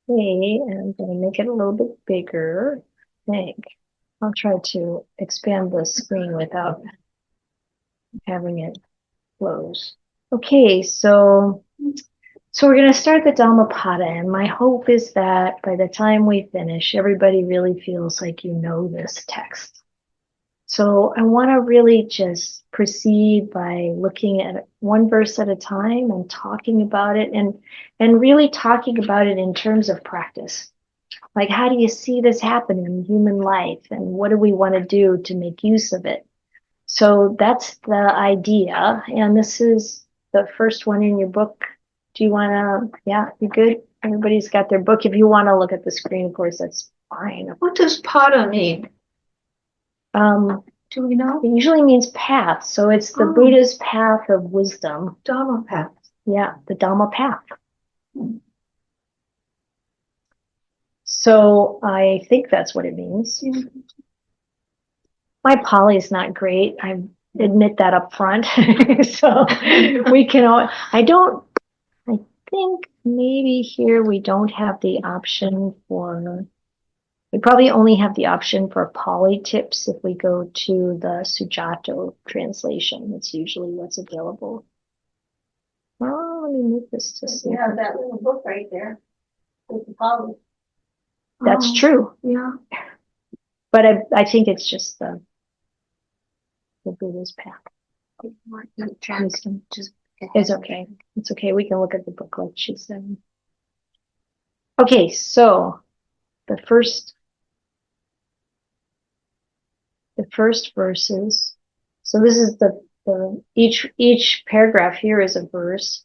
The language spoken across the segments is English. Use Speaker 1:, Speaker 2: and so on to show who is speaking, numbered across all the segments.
Speaker 1: Okay, and I'm going to make it a little bit bigger. I think I'll try to expand the screen without having it close. Okay, so we're going to start the Dhammapada, and my hope is that by the time we finish, everybody really feels like you know this text. So I want to really just proceed by looking at one verse at a time and talking about it and really talking about it in terms of practice. Like, how do you see this happen in human life? And what do we want to do to make use of it? So that's the idea. And this is the first one in your book. Do you want to, yeah, you good? Everybody's got their book. If you want to look at the screen, of course, that's fine.
Speaker 2: What does pada mean? Do we know?
Speaker 1: It usually means path. So it's the Buddha's path of wisdom.
Speaker 2: Dhamma path.
Speaker 1: Yeah, the Dhamma path. So I think that's what it means. My Pali is not great. I admit that up front. So we can, I think maybe here we don't have the option for, we probably only have the option for Pali tips if we go to the Sujato translation. It's usually what's available. Oh, let me move this to see.
Speaker 2: You have that little book right there with the Pali.
Speaker 1: That's true.
Speaker 2: Yeah.
Speaker 1: But I think it's just the Buddha's path. Wisdom. It's okay. It's okay. We can look at the book like she said. Okay, so the first verses. So this is the each paragraph here is a verse.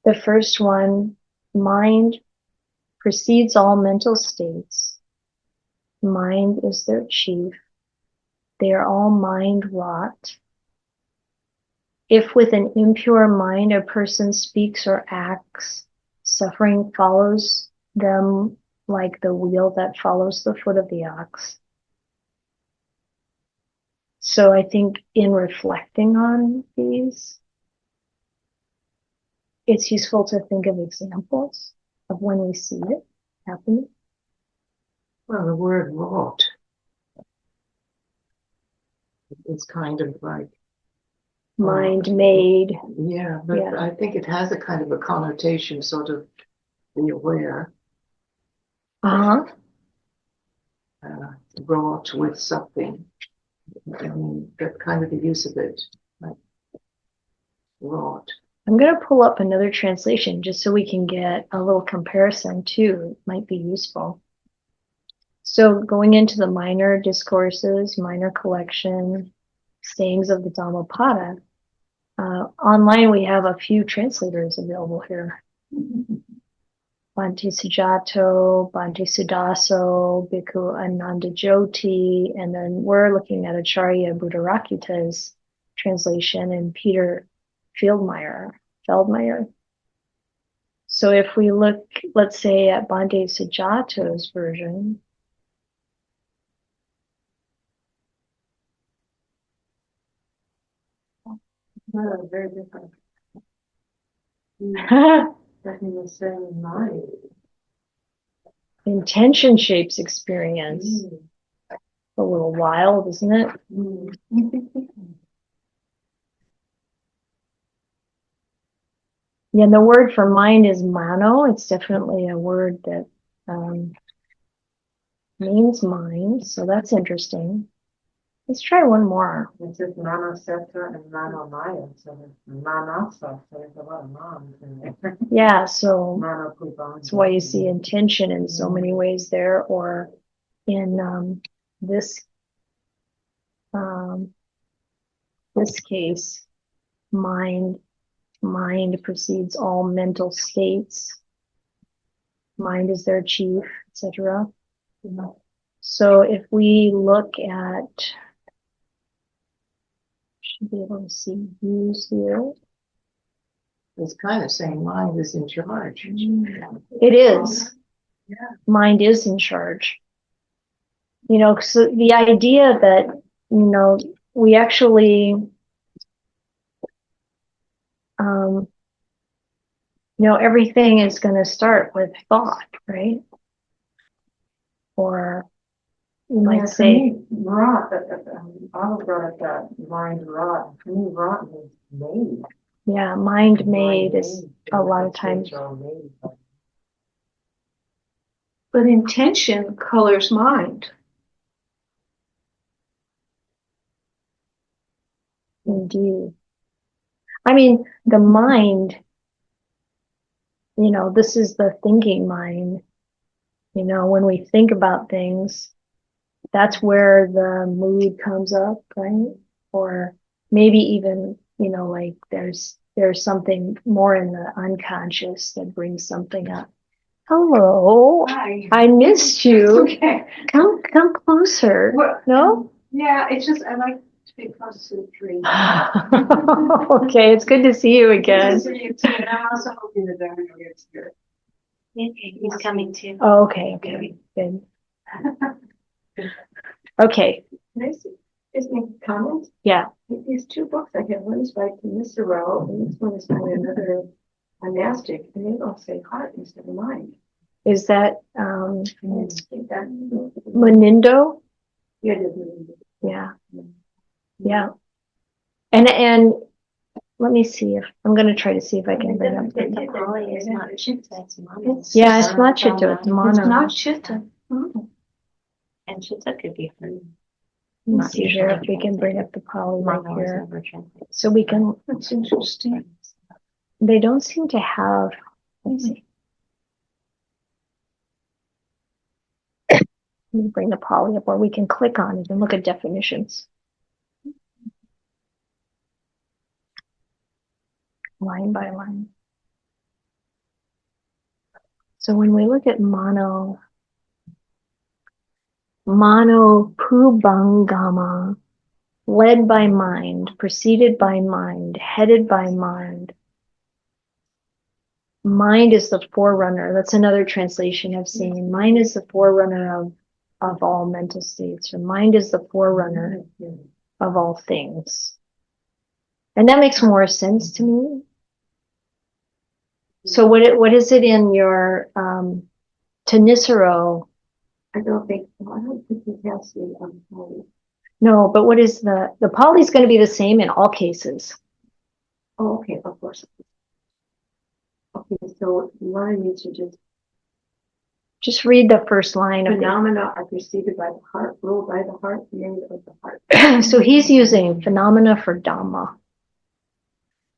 Speaker 1: The first one, mind precedes all mental states. Mind is their chief. They are all mind wrought. If with an impure mind a person speaks or acts, suffering follows them like the wheel that follows the foot of the ox. So I think in reflecting on these, it's useful to think of examples of when we see it happening.
Speaker 2: Well, the word wrought is kind of like
Speaker 1: mind made.
Speaker 2: Yeah, but yeah. I think it has a kind of a connotation, sort of be aware. Wrought with something. I mean, that kind of the use of it, like wrought.
Speaker 1: I'm going to pull up another translation just so we can get a little comparison too. It might be useful. So going into the minor discourses, minor collection, sayings of the Dhammapada, online we have a few translators available here. Bhante Sujato, Bhante Sudaso, Bhikkhu Ananda Jyoti, and then we're looking at Acharya Buddharakkhita's translation and Peter Feldmeyer. So if we look, let's say, at Bhante Sujato's version,
Speaker 2: very different. The same mind.
Speaker 1: Intention shapes experience. A little wild, isn't it? Yeah, the word for mind is mano. It's definitely a word that means mind, so that's interesting. Let's try one more.
Speaker 2: It says manosetra and manomaya, so manasa, so there's a lot of moms in there.
Speaker 1: Yeah, so that's why you see intention in so many ways there, or in this case, mind precedes all mental states. Mind is their chief, etc. So if we look at, should be able to see views here.
Speaker 2: It's kind of saying mind is in charge.
Speaker 1: It is. Yeah. Mind is in charge. You know, so the idea that, you know, we actually everything is going to start with thought, right? Or you might say,
Speaker 2: rot, Olive brought up that mind rot. For me, rot means made.
Speaker 1: yeah, mind made is a lot of times.
Speaker 3: But intention colors mind.
Speaker 1: Indeed. I mean, the mind, this is the thinking mind. When we think about things, that's where the mood comes up, right? Or maybe even, like there's something more in the unconscious that brings something up. Hello.
Speaker 3: Hi.
Speaker 1: I missed you.
Speaker 3: Okay.
Speaker 1: Come closer.
Speaker 3: What?
Speaker 1: No?
Speaker 3: Yeah, it's just I like to be close to the tree.
Speaker 1: Okay, it's good to see you again.
Speaker 3: Good to see you too. And I'm also hoping that Daniel gets here.
Speaker 4: Okay, he's coming too.
Speaker 1: Oh, okay, good. Okay,
Speaker 2: Can I see? Just make a comment?
Speaker 1: yeah.
Speaker 2: These two books I have, one is by Cicero, and this one is by another monastic, and they all say heart instead of mind.
Speaker 1: Is that
Speaker 2: That,
Speaker 1: Monindo?
Speaker 2: yeah, it is.
Speaker 1: Yeah. Yeah. And let me see if I'm going to try to see if I can bring up
Speaker 4: The Pali is not chitta, it's mono.
Speaker 1: Yeah, it's not chitta, it's mono.
Speaker 3: It's not chitta.
Speaker 4: And chitta could be heard.
Speaker 1: Let me see here if we can bring up the Pali right
Speaker 4: Mono is
Speaker 1: here.
Speaker 4: never translated.
Speaker 1: So we can,
Speaker 3: That's interesting.
Speaker 1: they don't seem to have, let's see. Let me bring the Pali up, or we can click on it and look at definitions. Line by line. So when we look at mano pubangama, led by mind, preceded by mind, headed by mind. Mind is the forerunner. That's another translation I've seen. Mind is the forerunner of all mental states, or mind is the forerunner of all things. And that makes more sense to me. So what is it in your Tanisaro?
Speaker 2: I don't think he has the Pali.
Speaker 1: No, but what is the Pali is going to be the same in all cases.
Speaker 2: Oh, okay, of course. Okay, so you wanted me to
Speaker 1: just read the first line of
Speaker 2: phenomena are preceded by the heart, ruled by the heart, made of the heart.
Speaker 1: So he's using phenomena for Dhamma.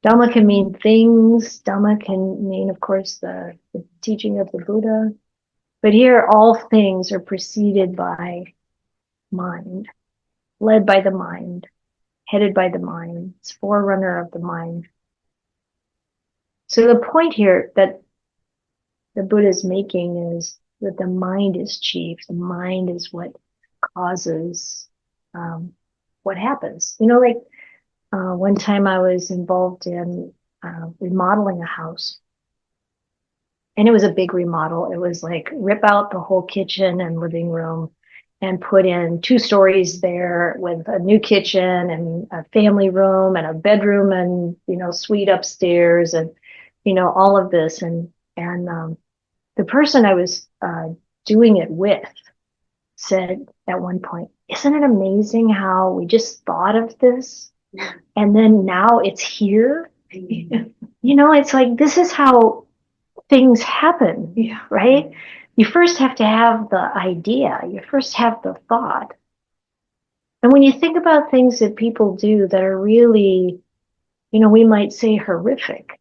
Speaker 1: Dhamma can mean things. Dhamma can mean, of course, the teaching of the Buddha. But here, all things are preceded by mind, led by the mind, headed by the mind. It's forerunner of the mind. So the point here that the Buddha is making is that the mind is chief. The mind is what causes what happens. Like one time I was involved in remodeling a house. And it was a big remodel. It was like rip out the whole kitchen and living room and put in 2 stories there with a new kitchen and a family room and a bedroom and, suite upstairs and, all of this. And the person I was doing it with said at one point, isn't it amazing how we just thought of this? And then now it's here. It's like, this is how things happen, right? You first have to have the idea. You first have the thought. And when you think about things that people do that are really, we might say horrific,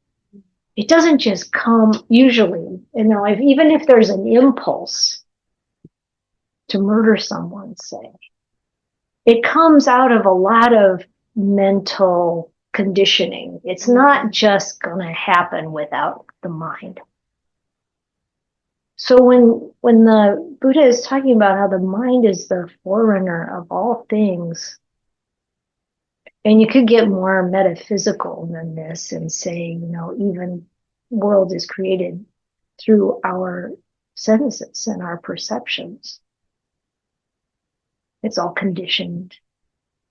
Speaker 1: it doesn't just come usually, even if there's an impulse to murder someone, say, it comes out of a lot of mental conditioning. It's not just going to happen without the mind. So when the Buddha is talking about how the mind is the forerunner of all things, and you could get more metaphysical than this and say, even world is created through our senses and our perceptions. It's all conditioned.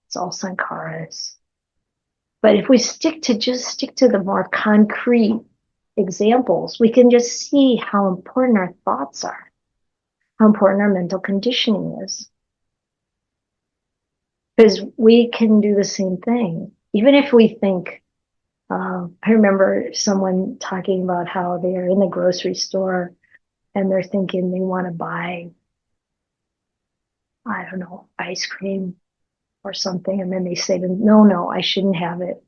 Speaker 1: It's all sankharas. But if we stick to the more concrete examples, we can just see how important our thoughts are, how important our mental conditioning is. Because we can do the same thing. Even if we think, I remember someone talking about how they are in the grocery store and they're thinking they want to buy, I don't know, ice cream or something. And then they say to them, no, I shouldn't have it.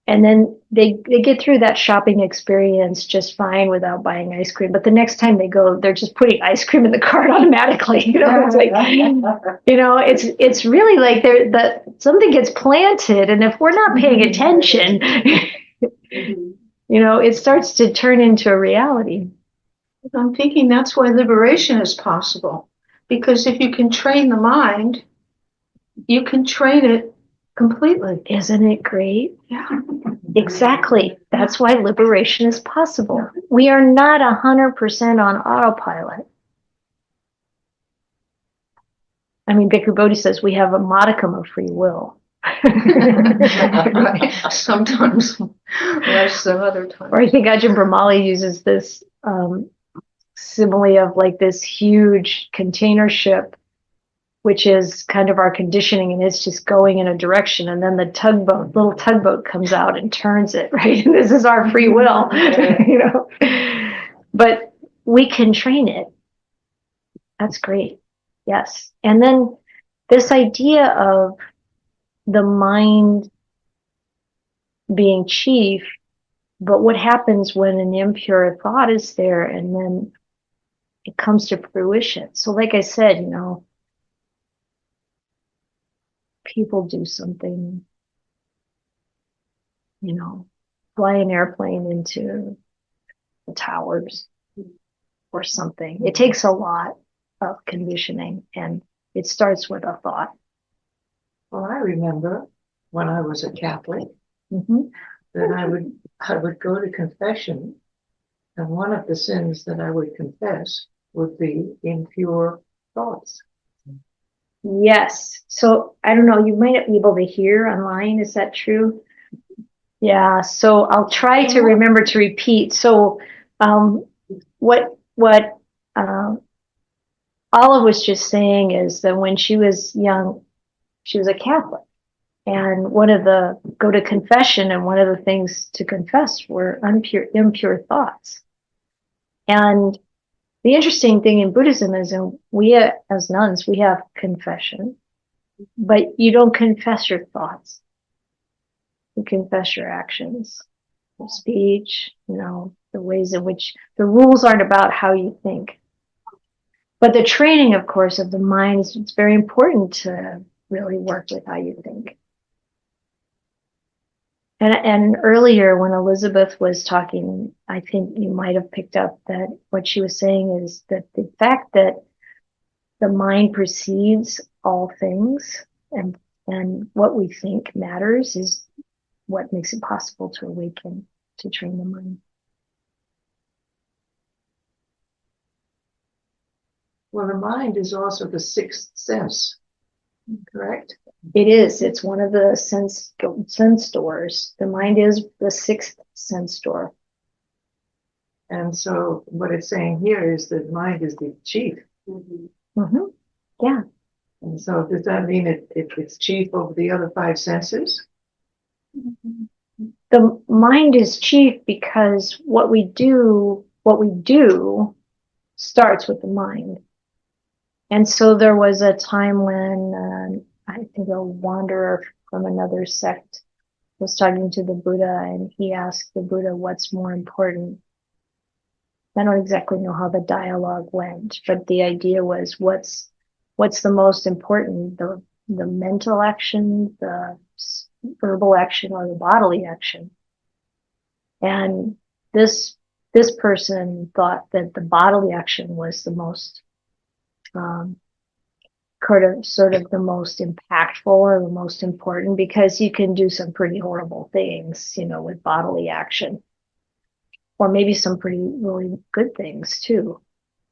Speaker 1: And then they get through that shopping experience just fine without buying ice cream. But the next time they go, they're just putting ice cream in the cart automatically. It's like, it's really like something gets planted. And if we're not paying attention, it starts to turn into a reality.
Speaker 5: I'm thinking that's why liberation is possible. Because if you can train the mind, you can train it completely.
Speaker 1: Isn't it great?
Speaker 5: Yeah.
Speaker 1: Exactly. That's why liberation is possible. We are not 100% on autopilot. I mean, Bhikkhu Bodhi says we have a modicum of free will.
Speaker 5: Right. Sometimes less than other times.
Speaker 1: Or I think Ajahn Brahmali uses this simile of like this huge container ship, which is kind of our conditioning, and it's just going in a direction, and then the little tugboat comes out and turns it, right? And this is our free will, But we can train it. That's great. Yes. And then this idea of the mind being chief, but what happens when an impure thought is there and then it comes to fruition? So like I said, people do something, fly an airplane into the towers or something. It takes a lot of conditioning, and it starts with a thought.
Speaker 6: Well, I remember when I was a Catholic that I would go to confession, and one of the sins that I would confess would be impure thoughts.
Speaker 1: Yes. So I don't know, you might not be able to hear online. Is that true? Yeah. So I'll try to remember to repeat. So what Olive was just saying is that when she was young, she was a Catholic. And go to confession, and one of the things to confess were impure thoughts. And the interesting thing in Buddhism is, we as nuns, we have confession, but you don't confess your thoughts. You confess your actions, your speech, the ways in which the rules aren't about how you think. But the training, of course, of the mind it's very important to really work with how you think. And earlier when Elizabeth was talking, I think you might have picked up that what she was saying is that the fact that the mind perceives all things and what we think matters is what makes it possible to awaken, to train the mind.
Speaker 6: Well, the mind is also the sixth sense, correct?
Speaker 1: It is. It's one of the sense doors. The mind is the sixth sense door.
Speaker 6: And so what it's saying here is that mind is the chief.
Speaker 1: Yeah.
Speaker 6: And so does that mean it's chief over the other five senses?
Speaker 1: The mind is chief because what we do starts with the mind. And so there was a time when I think a wanderer from another sect was talking to the Buddha, and he asked the Buddha, what's more important? I don't exactly know how the dialogue went, but the idea was, what's the most important, the mental action, the verbal action, or the bodily action? And this person thought that the bodily action was the most sort of the most impactful or the most important, because you can do some pretty horrible things, with bodily action, or maybe some pretty really good things too.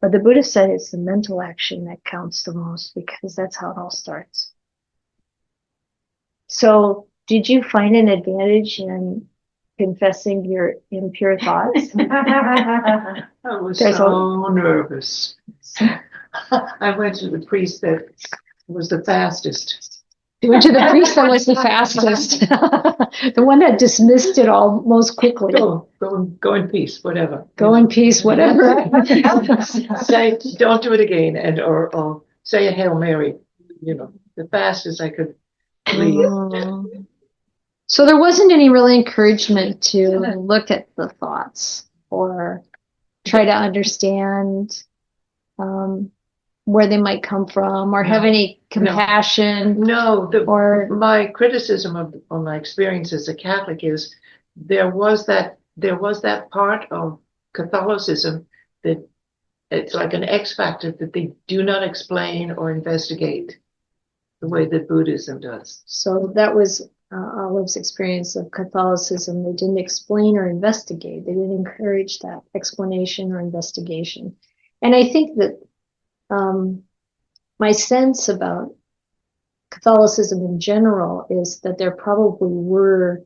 Speaker 1: But the Buddha said it's the mental action that counts the most, because that's how it all starts. So did you find an advantage in confessing your impure thoughts?
Speaker 6: I was
Speaker 1: There's
Speaker 6: so nervous. I went to the priest that was the fastest.
Speaker 1: You went to the priest that was the fastest, the one that dismissed it all most quickly.
Speaker 6: Go in peace, whatever.
Speaker 1: Go in peace, whatever.
Speaker 6: Say, don't do it again, or say a Hail Mary. The fastest I could read.
Speaker 1: So there wasn't any really encouragement to look at the thoughts or try to understand where they might come from, or have any compassion.
Speaker 6: No, my criticism of my experience as a Catholic is there was that part of Catholicism that it's like an X factor that they do not explain or investigate the way that Buddhism does.
Speaker 1: So that was Olive's experience of Catholicism. They didn't explain or investigate. They didn't encourage that explanation or investigation. And I think that my sense about Catholicism in general is that there probably were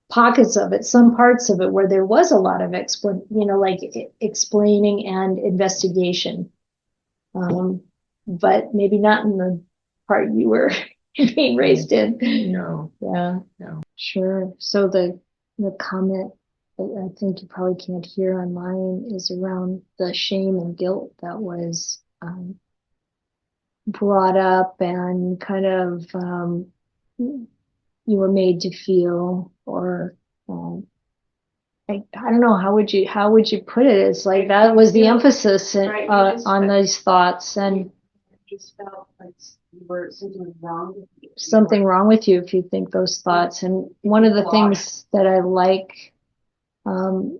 Speaker 1: pockets of it, some parts of it, where there was a lot of explaining and investigation, but maybe not in the part you were being raised in.
Speaker 6: No.
Speaker 1: Yeah.
Speaker 6: No.
Speaker 1: Sure. So the comment I think you probably can't hear on mine is around the shame and guilt that was brought up and kind of you were made to feel, or I don't know, how would you put it? It's like that was the emphasis on these thoughts, and
Speaker 3: Just felt like you were something wrong with you.
Speaker 1: something wrong with you if you think those thoughts. And one of the things that I like about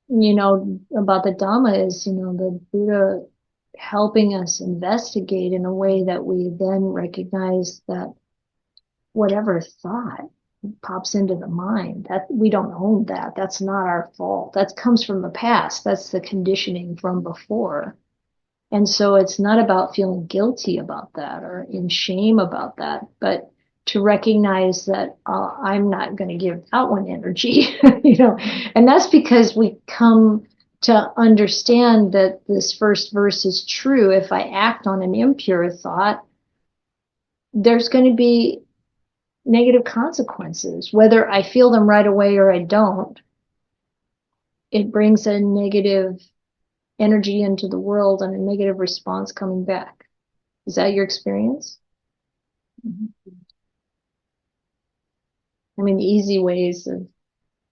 Speaker 1: the Dhamma is the Buddha helping us investigate in a way that we then recognize that whatever thought pops into the mind, that we don't own that's not our fault. That comes from the past. That's the conditioning from before. And so it's not about feeling guilty about that or in shame about that, but to recognize that I'm not going to give that one energy, and that's because we come to understand that this first verse is true. If I act on an impure thought, there's going to be negative consequences, whether I feel them right away or I don't. It brings a negative energy into the world and a negative response coming back. Is that your experience? Mm-hmm. I mean, the easy ways of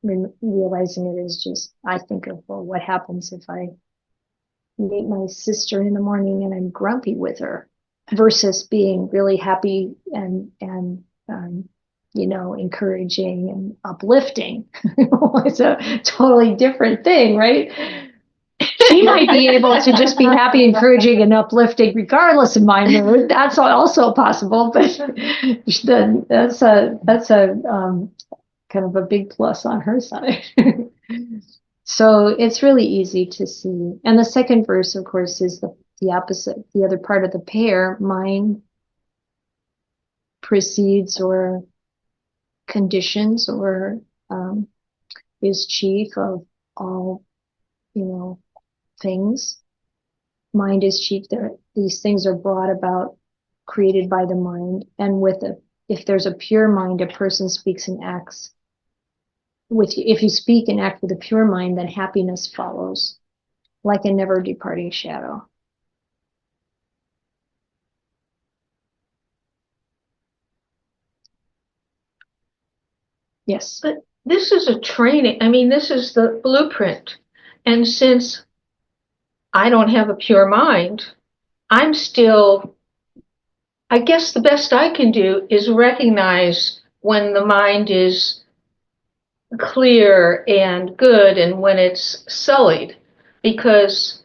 Speaker 1: realizing it is just, I think of, well, what happens if I meet my sister in the morning and I'm grumpy with her, versus being really happy and encouraging and uplifting. It's a totally different thing, right? She might be able to just be happy, encouraging, and uplifting regardless of my mood. That's also possible, but that's a kind of a big plus on her side. So it's really easy to see. And the second verse, of course, is the opposite. The other part of the pair, mind precedes or conditions or is chief of all, things. Mind is chief. These things are brought about, created by the mind. And if there's a pure mind, a person speaks and acts if you speak and act with a pure mind, then happiness follows, like a never departing shadow. Yes.
Speaker 5: But this is a training. I mean, this is the blueprint. And since I don't have a pure mind, I'm still, I guess the best I can do is recognize when the mind is clear and good and when it's sullied, because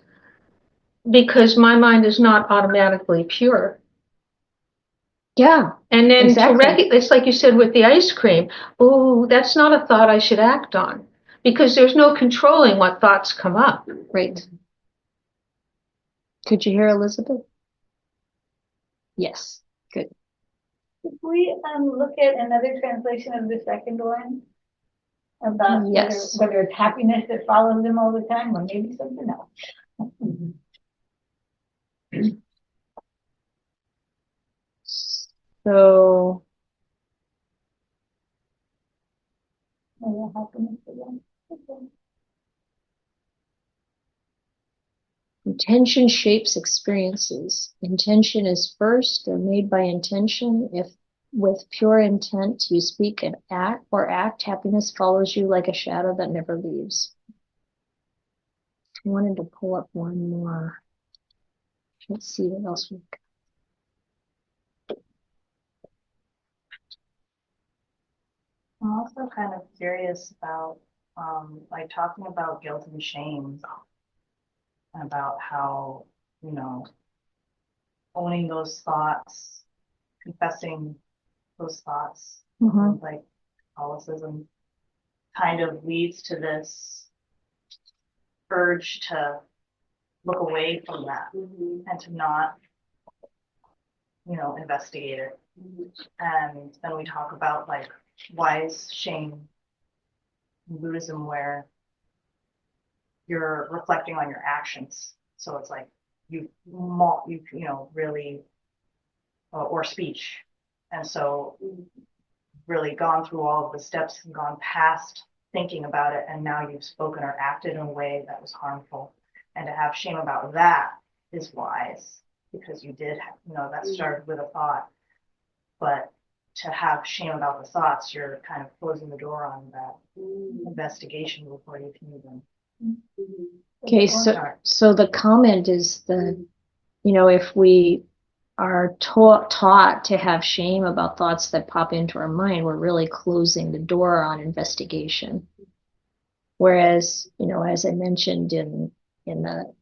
Speaker 5: my mind is not automatically pure.
Speaker 1: Yeah.
Speaker 5: And then
Speaker 1: exactly.
Speaker 5: it's like you said with the ice cream. Oh, that's not a thought I should act on, because there's no controlling what thoughts come up.
Speaker 1: Right. Could you hear Elizabeth? Yes. Good.
Speaker 3: If we look at another translation of the second one,
Speaker 7: about
Speaker 1: Yes.
Speaker 7: whether it's happiness that follows them all the time or maybe something else.
Speaker 1: So
Speaker 7: Happiness for them. Okay.
Speaker 1: intention shapes experiences. Intention is first. They're made by intention. If with pure intent you speak and act, happiness follows you like a shadow that never leaves. I wanted to pull up one more. Let's see what else we've got.
Speaker 3: I'm also kind of curious about, like talking about guilt and shame, and about how, owning those thoughts, confessing those thoughts, like Catholicism kind of leads to this urge to look away from that and to not, investigate it. And then we talk about like wise shame in Buddhism, where you're reflecting on your actions. So it's like you really, or speech. And so really gone through all of the steps and gone past thinking about it. And now you've spoken or acted in a way that was harmful. And to have shame about that is wise, because you did, that started with a thought. But to have shame about the thoughts, you're kind of closing the door on that investigation before you can even.
Speaker 1: Okay, so the comment is if we are taught to have shame about thoughts that pop into our mind, we're really closing the door on investigation. Whereas, as I mentioned in the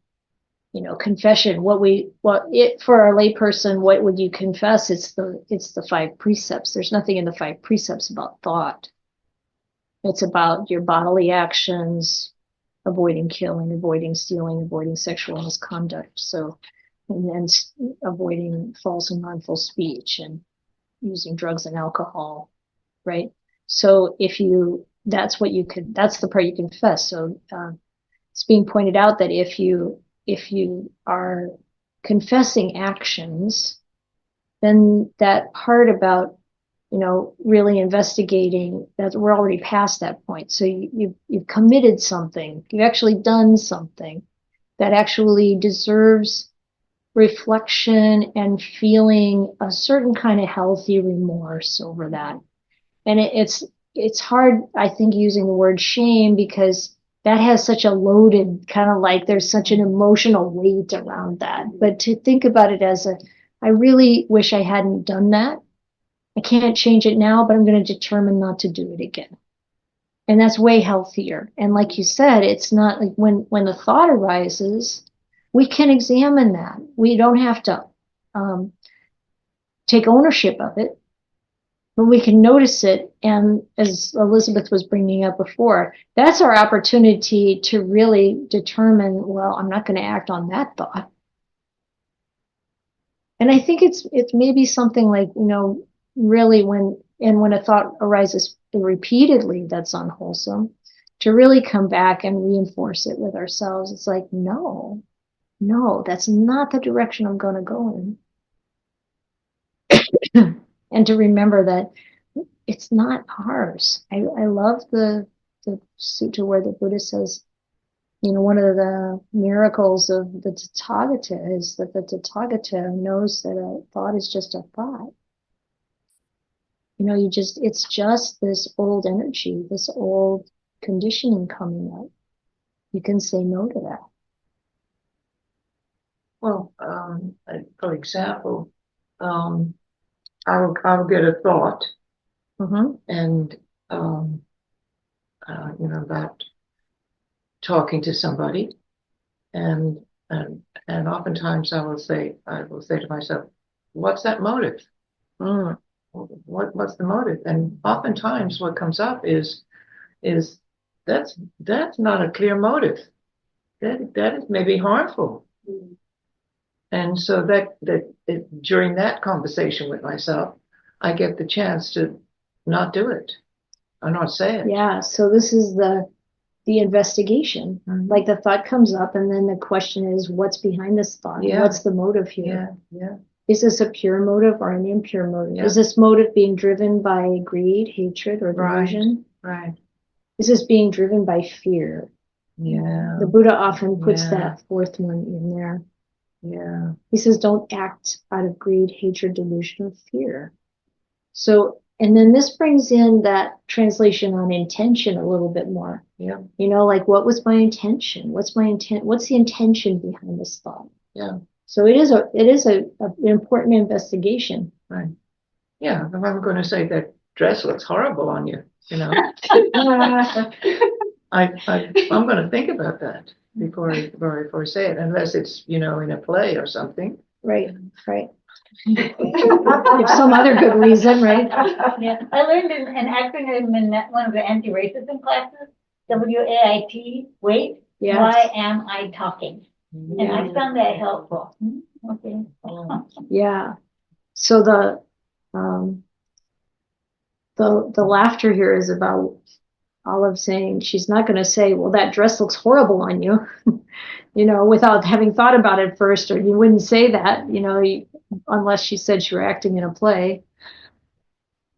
Speaker 1: confession, for a layperson, what would you confess? It's the 5 precepts. There's nothing in the 5 precepts about thought. It's about your bodily actions, avoiding killing, avoiding stealing, avoiding sexual misconduct. So, and avoiding false and harmful speech and using drugs and alcohol, right? So that's the part you confess. So it's being pointed out that if you are confessing actions, then that part about really investigating, that we're already past that point. So you've committed something, you've actually done something that actually deserves reflection and feeling a certain kind of healthy remorse over that. And it's hard, I think, using the word shame, because that has such a loaded kind of, like, there's such an emotional weight around that. But to think about it as I really wish I hadn't done that. I can't change it now, but I'm going to determine not to do it again. And that's way healthier. And like you said, it's not like when the thought arises, we can examine that. We don't have to take ownership of it, but we can notice it. And as Elizabeth was bringing up before, that's our opportunity to really determine, well, I'm not going to act on that thought. And I think it's maybe something like, really when a thought arises repeatedly that's unwholesome, to really come back and reinforce it with ourselves. It's like, no, that's not the direction I'm going to go in. And to remember that it's not ours. I love the sutta where the Buddha says, one of the miracles of the Tathagata is that the Tathagata knows that a thought is just a thought. It's just this old energy, this old conditioning coming up. You can say no to that.
Speaker 6: Well, for example, I'll get a thought, and about talking to somebody, and oftentimes I will say to myself, what's that motive? What's the motive? And oftentimes what comes up is that's not a clear motive. That is maybe harmful. And so during that conversation with myself, I get the chance to not do it. or not say it.
Speaker 1: Yeah, so this is the investigation.
Speaker 6: Mhm.
Speaker 1: Like the thought comes up, and then the question is, what's behind this thought?
Speaker 6: Yeah.
Speaker 1: What's the motive here?
Speaker 6: Yeah.
Speaker 1: Is this a pure motive or an impure motive?
Speaker 6: Yeah.
Speaker 1: Is this motive being driven by greed, hatred, or
Speaker 6: Right.
Speaker 1: delusion?
Speaker 6: Right.
Speaker 1: Is this being driven by fear?
Speaker 6: Yeah.
Speaker 1: The Buddha often puts
Speaker 6: Yeah.
Speaker 1: that fourth one in there.
Speaker 6: Yeah.
Speaker 1: He says, don't act out of greed, hatred, delusion, or fear. So, and then this brings in that translation on intention a little bit more.
Speaker 6: Yeah.
Speaker 1: You know, like, what was my intention? What's my intent? What's the intention behind this thought?
Speaker 6: Yeah.
Speaker 1: So it is an important investigation.
Speaker 6: Right. Yeah. If I'm going to say that dress looks horrible on you, you know, I'm going to think about that before I say it, unless it's, you know, in a play or something.
Speaker 1: Right. If some other good reason, right?
Speaker 7: Yeah, I learned an acronym in one of the anti-racism classes, WAIT, wait,
Speaker 1: Yes.
Speaker 7: why am I talking? And I found that helpful. Okay.
Speaker 1: Yeah. So the laughter here is about Olive saying she's not going to say, well, that dress looks horrible on you, you know, without having thought about it first, or you wouldn't say that, you know, unless she said you were acting in a play.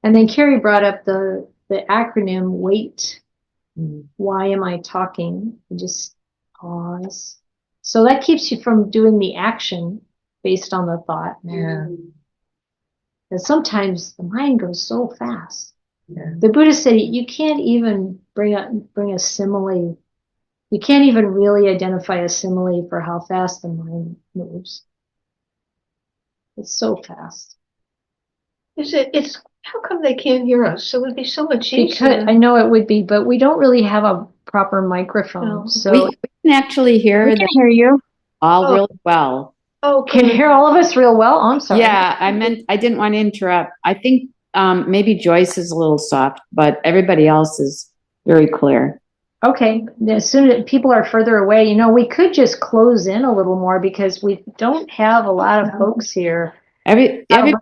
Speaker 1: And then Carrie brought up the acronym WAIT. Why am I talking? You just pause. So that keeps you from doing the action based on the thought.
Speaker 6: Yeah.
Speaker 1: And sometimes the mind goes so fast.
Speaker 6: Yeah.
Speaker 1: The Buddha said you can't even bring a simile. You can't even really identify a simile for how fast the mind moves. It's so fast.
Speaker 5: It's how come they can't hear us? It would be so much
Speaker 1: Because
Speaker 5: easier.
Speaker 1: I know it would be, but we don't really have a proper microphone.
Speaker 5: No.
Speaker 1: So
Speaker 8: We can actually hear
Speaker 1: we
Speaker 8: them
Speaker 1: can hear you.
Speaker 8: all
Speaker 5: Oh.
Speaker 8: really well.
Speaker 5: Oh,
Speaker 1: Can you hear all of us real well? Oh, I'm sorry.
Speaker 8: Yeah, I didn't want to interrupt. I think maybe Joyce is a little soft, but everybody else is very clear.
Speaker 1: Okay. As soon as people are further away, you know, we could just close in a little more because we don't have a lot of folks here.
Speaker 8: Everybody's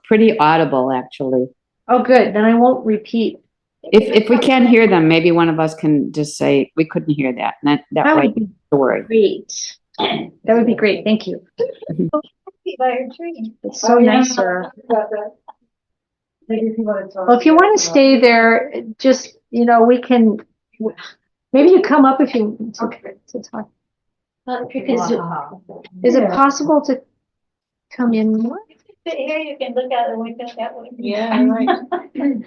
Speaker 8: pretty audible, actually.
Speaker 1: Oh, good. Then I won't repeat.
Speaker 8: If we can't hear them, maybe one of us can just say we couldn't hear that. And that way,
Speaker 1: would be
Speaker 8: don't worry.
Speaker 1: great. That would be great. Thank you.
Speaker 7: By a tree.
Speaker 1: It's so nice, Sarah.
Speaker 2: Maybe if you want to talk.
Speaker 1: Well, if you want to stay there, just, you know, we can, maybe you come up if you to talk. Is it possible to come in more?
Speaker 7: Sit here, you can look out the window that way.
Speaker 6: Yeah, right.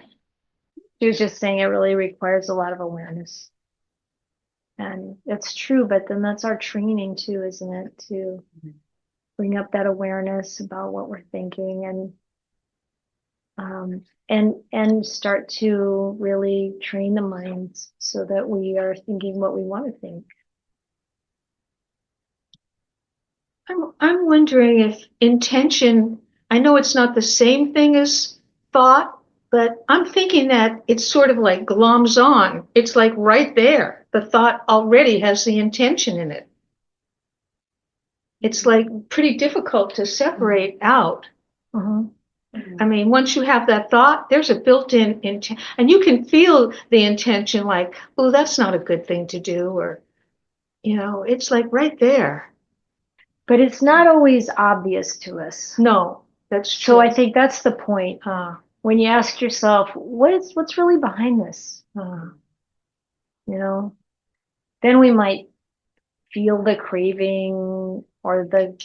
Speaker 1: She was just saying it really requires a lot of awareness. And it's true, but then that's our training too, isn't it? To bring up that awareness about what we're thinking and start to really train the minds so that we are thinking what we want to think.
Speaker 5: I'm wondering if intention, I know it's not the same thing as thought, but I'm thinking that it's sort of like gloms on. It's like right there. The thought already has the intention in it. It's like pretty difficult to separate out. I mean, once you have that thought, there's a built-in intent, and you can feel the intention like, oh, that's not a good thing to do, or, you know, it's like right there.
Speaker 1: But it's not always obvious to us.
Speaker 5: No, that's true.
Speaker 1: So I think that's the point. When you ask yourself, what's really behind this? You know, then we might feel the craving or the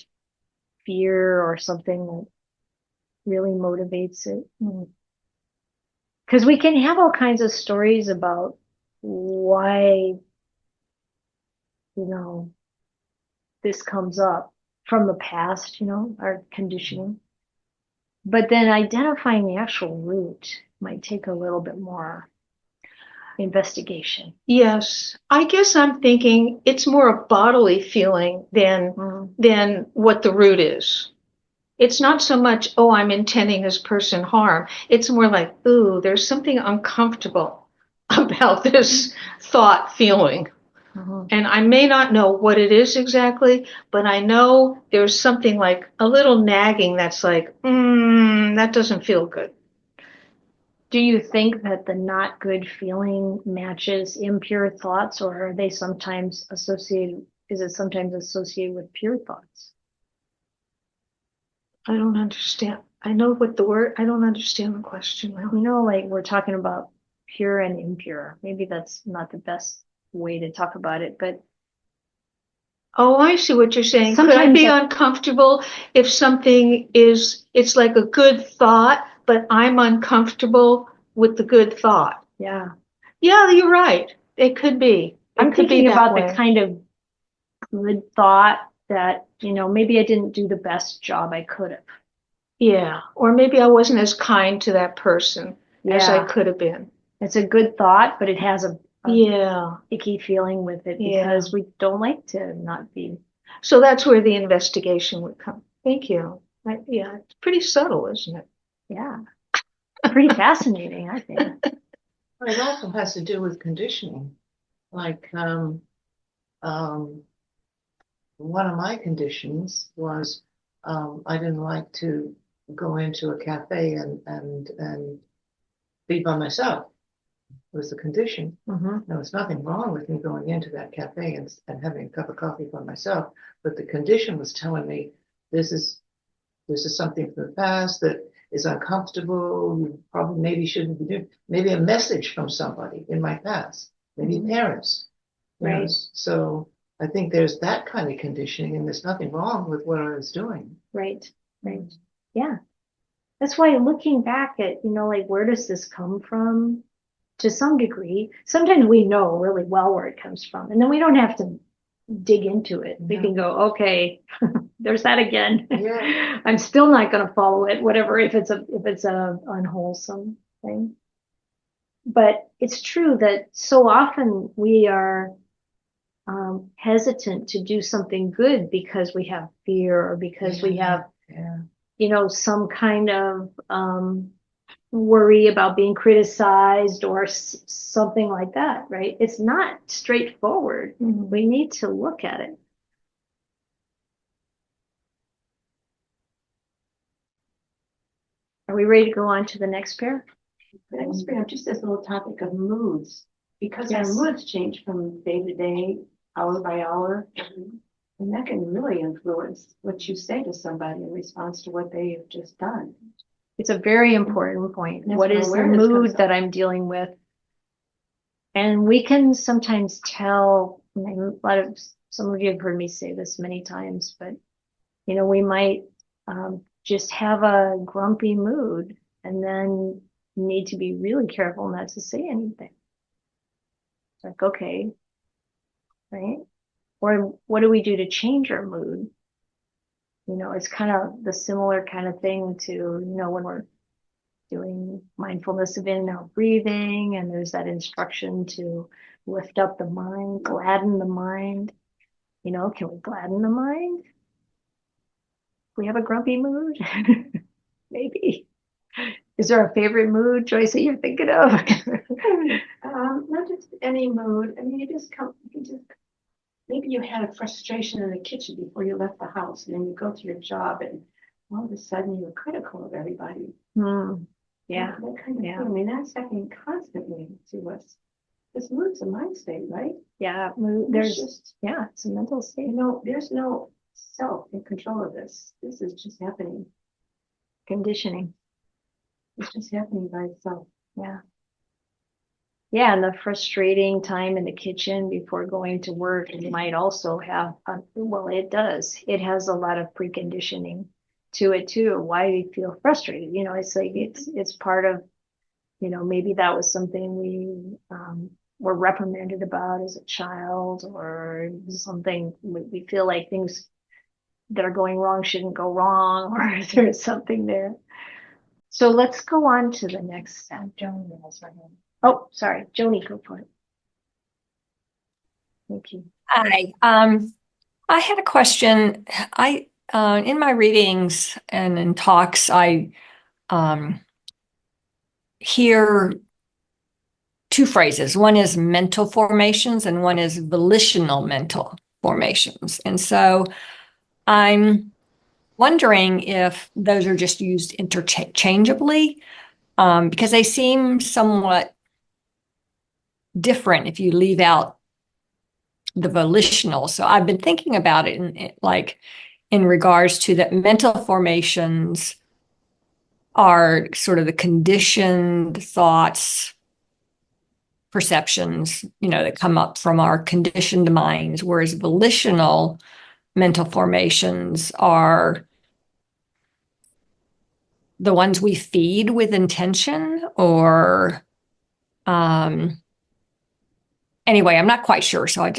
Speaker 1: fear or something that really motivates it. Because we can have all kinds of stories about why, you know, this comes up from the past, you know, our conditioning. But then identifying the actual root might take a little bit more investigation.
Speaker 5: Yes, I guess I'm thinking it's more a bodily feeling than what the root is. It's not so much, oh, I'm intending this person harm. It's more like, ooh, there's something uncomfortable about this thought feeling. And I may not know what it is exactly, but I know there's something like a little nagging that's like, that doesn't feel good.
Speaker 1: Do you think that the not good feeling matches impure thoughts, or are they sometimes associated, is it sometimes associated with pure thoughts?
Speaker 5: I don't understand. I know what the word, I don't understand the question.
Speaker 1: You know, like we're talking about pure and impure. Maybe that's not the best way to talk about it, but
Speaker 5: Oh, I see what you're saying. Could I
Speaker 1: Sometimes
Speaker 5: be
Speaker 1: I-
Speaker 5: uncomfortable if something is, it's like a good thought, but I'm uncomfortable with the good thought?
Speaker 1: yeah.
Speaker 5: Yeah, you're right. It could be.
Speaker 1: I'm
Speaker 5: It could be
Speaker 1: thinking
Speaker 5: that
Speaker 1: about
Speaker 5: way.
Speaker 1: the kind of good thought that, you know, maybe I didn't do the best job I could have.
Speaker 5: Yeah, or maybe I wasn't as kind to that person as I
Speaker 1: Yeah.
Speaker 5: could have been.
Speaker 1: It's a good thought, but it has a
Speaker 5: Yeah.
Speaker 1: icky feeling with it
Speaker 5: Yeah.
Speaker 1: because we don't like to not be.
Speaker 5: So that's where the investigation would come. Thank you. Yeah, it's pretty subtle, isn't it?
Speaker 1: Yeah. Pretty fascinating, I think.
Speaker 6: But it also has to do with conditioning. Like, one of my conditions was, I didn't like to go into a cafe and be by myself. It was the condition. There was nothing wrong with me going into that cafe and having a cup of coffee by myself, but the condition was telling me this is something from the past that is uncomfortable. You probably maybe shouldn't be doing. Maybe a message from somebody in my past, maybe parents. you know.
Speaker 1: Right.
Speaker 6: So I think there's that kind of conditioning, and there's nothing wrong with what I was doing.
Speaker 1: Right. Right. Yeah. That's why looking back at, you know, like where does this come from? To some degree, sometimes we know really well where it comes from, and then we don't have to dig into it. We can go, okay, there's that again.
Speaker 6: Yeah.
Speaker 1: I'm still not going to follow it, whatever, if it's a unwholesome thing. But it's true that so often we are hesitant to do something good because we have fear, or because we have,
Speaker 6: Yeah.
Speaker 1: you know, some kind of worry about being criticized or something like that, right? It's not straightforward. We need to look at it. Are we ready to go on to the next pair?
Speaker 2: But I was bring up just this little topic of moods, because our
Speaker 1: Yes.
Speaker 2: moods change from day to day, hour by hour. And that can really influence what you say to somebody in response to what they have just done.
Speaker 1: It's a very important point.
Speaker 2: That's
Speaker 1: What
Speaker 2: where
Speaker 1: is the
Speaker 2: awareness comes
Speaker 1: mood
Speaker 2: up.
Speaker 1: that I'm dealing with? And we can sometimes tell, some of you have heard me say this many times, but you know, we might just have a grumpy mood and then need to be really careful not to say anything. It's like, okay, right? Or what do we do to change our mood? You know, it's kind of the similar kind of thing to, you know, when we're doing mindfulness of in and out breathing, and there's that instruction to lift up the mind, gladden the mind. You know, can we gladden the mind? We have a grumpy mood? Maybe. Is there a favorite mood, Joyce, that you're thinking of?
Speaker 2: Not just any mood. I mean, maybe you had a frustration in the kitchen before you left the house, and then you go to your job, and all of a sudden you're critical of everybody.
Speaker 1: Yeah.
Speaker 2: That kind of
Speaker 1: Yeah.
Speaker 2: thing. I mean, that's happening constantly to us. This mood's a mind state, right?
Speaker 1: Yeah. Mood. Yeah, it's a mental state.
Speaker 2: You know, there's no self in control of this. This is just happening.
Speaker 1: Conditioning.
Speaker 2: It's just happening by itself.
Speaker 1: Yeah. Yeah, and the frustrating time in the kitchen before going to work, it might also have, well, it does. It has a lot of preconditioning to it too. Why we feel frustrated. You know, it's like it's part of, you know, maybe that was something we were reprimanded about as a child, or something we feel like things that are going wrong shouldn't go wrong, or there's something there. So let's go on to the next. Joan has her hand. Oh, sorry, Joni, go for it. Thank you.
Speaker 9: Hi. I had a question. In my readings and in talks, I hear two phrases. One is mental formations and one is volitional mental formations. And so I'm wondering if those are just used interchangeably, because they seem somewhat different if you leave out the volitional. So I've been thinking about it in regards to that mental formations are sort of the conditioned thoughts, perceptions, that come up from our conditioned minds, whereas volitional mental formations are the ones we feed with intention or anyway, I'm not quite sure. So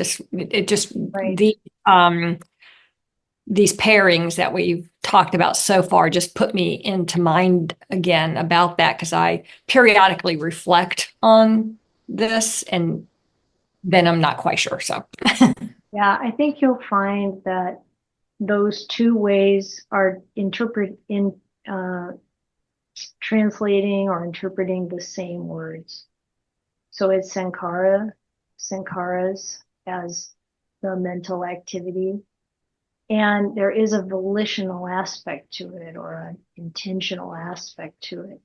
Speaker 9: these pairings that we've talked about so far just put me into mind again about that, because I periodically reflect on this and then I'm not quite sure. So
Speaker 1: Yeah, I think you'll find that those two ways are translating or interpreting the same words. So it's sankharas as the mental activity. And there is a volitional aspect to it or an intentional aspect to it.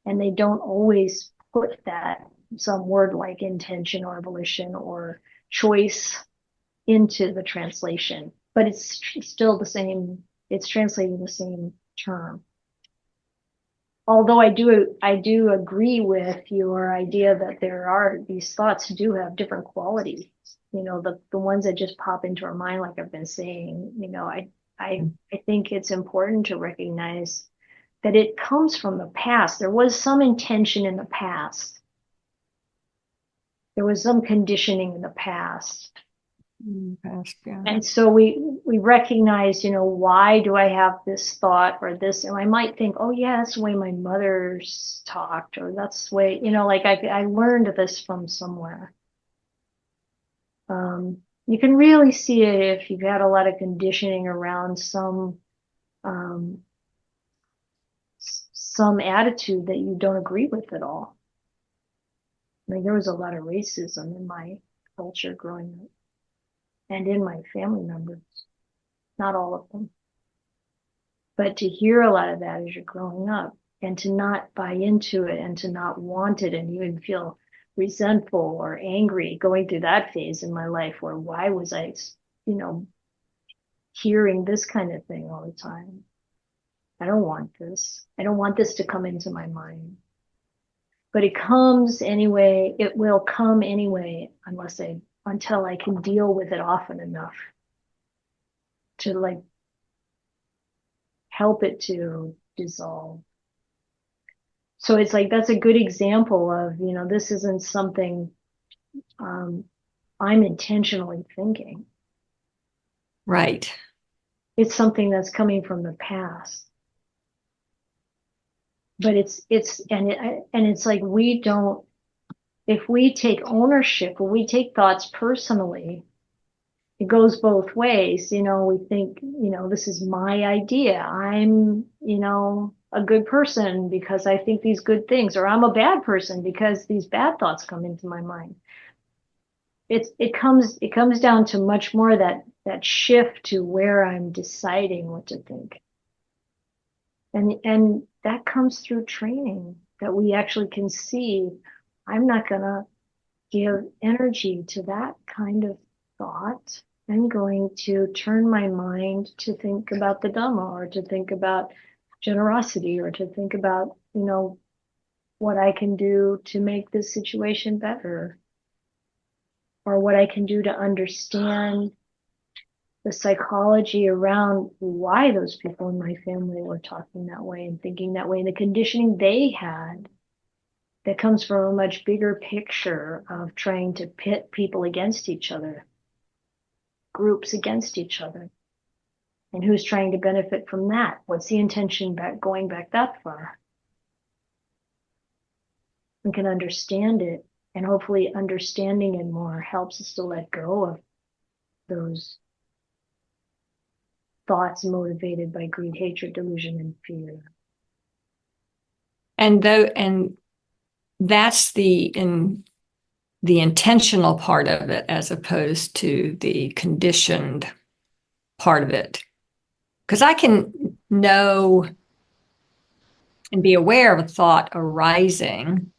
Speaker 1: And they don't always put that, some word like intention or volition or choice into the translation, but it's still the same, it's translating the same term. Although I do agree with your idea that these thoughts do have different qualities. The ones that just pop into our mind, like I've been saying, I think it's important to recognize that it comes from the past. There was some intention in the past. There was some conditioning in the past. And so we recognize, why do I have this thought or this? And I might think, oh yeah, that's the way my mother's talked, or that's the way, like I learned this from somewhere. You can really see it if you've had a lot of conditioning around some attitude that you don't agree with at all. Like there was a lot of racism in my culture growing up. And in my family members, not all of them. But to hear a lot of that as you're growing up and to not buy into it and to not want it and even feel resentful or angry going through that phase in my life where why was I, hearing this kind of thing all the time? I don't want this. I don't want this to come into my mind. But it comes anyway. It will come anyway until I can deal with it often enough to help it to dissolve. So it's that's a good example of, this isn't something I'm intentionally thinking.
Speaker 9: right.
Speaker 1: It's something that's coming from the past. But it's like if we take ownership, or we take thoughts personally, it goes both ways. We think, this is my idea. I'm, a good person because I think these good things, or I'm a bad person because these bad thoughts come into my mind. It comes down to much more that shift to where I'm deciding what to think. And that comes through training, that we actually can see, I'm not gonna give energy to that kind of thought. I'm going to turn my mind to think about the Dhamma, or to think about generosity, or to think about, what I can do to make this situation better, or what I can do to understand the psychology around why those people in my family were talking that way and thinking that way, and the conditioning they had that comes from a much bigger picture of trying to pit people against each other, groups against each other. And who's trying to benefit from that? What's the intention going back that far? We can understand it, and hopefully understanding it more helps us to let go of those thoughts motivated by greed, hatred, delusion, and fear.
Speaker 9: And that's the intentional part of it, as opposed to the conditioned part of it. Because I can know and be aware of a thought arising.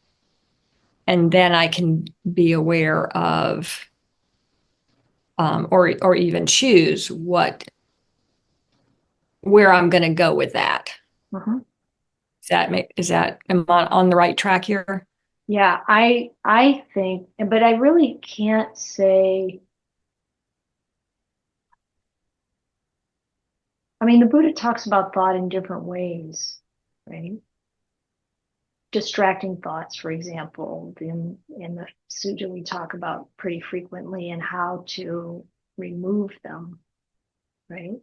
Speaker 9: And then I can be aware of, or even choose where I'm going to go with that.
Speaker 1: Mhm.
Speaker 9: Am I on the right track here?
Speaker 1: Yeah, I think, but I really can't say. I mean, the Buddha talks about thought in different ways, right? Distracting thoughts, for example, in the sutta we talk about pretty frequently, and how to remove them, right?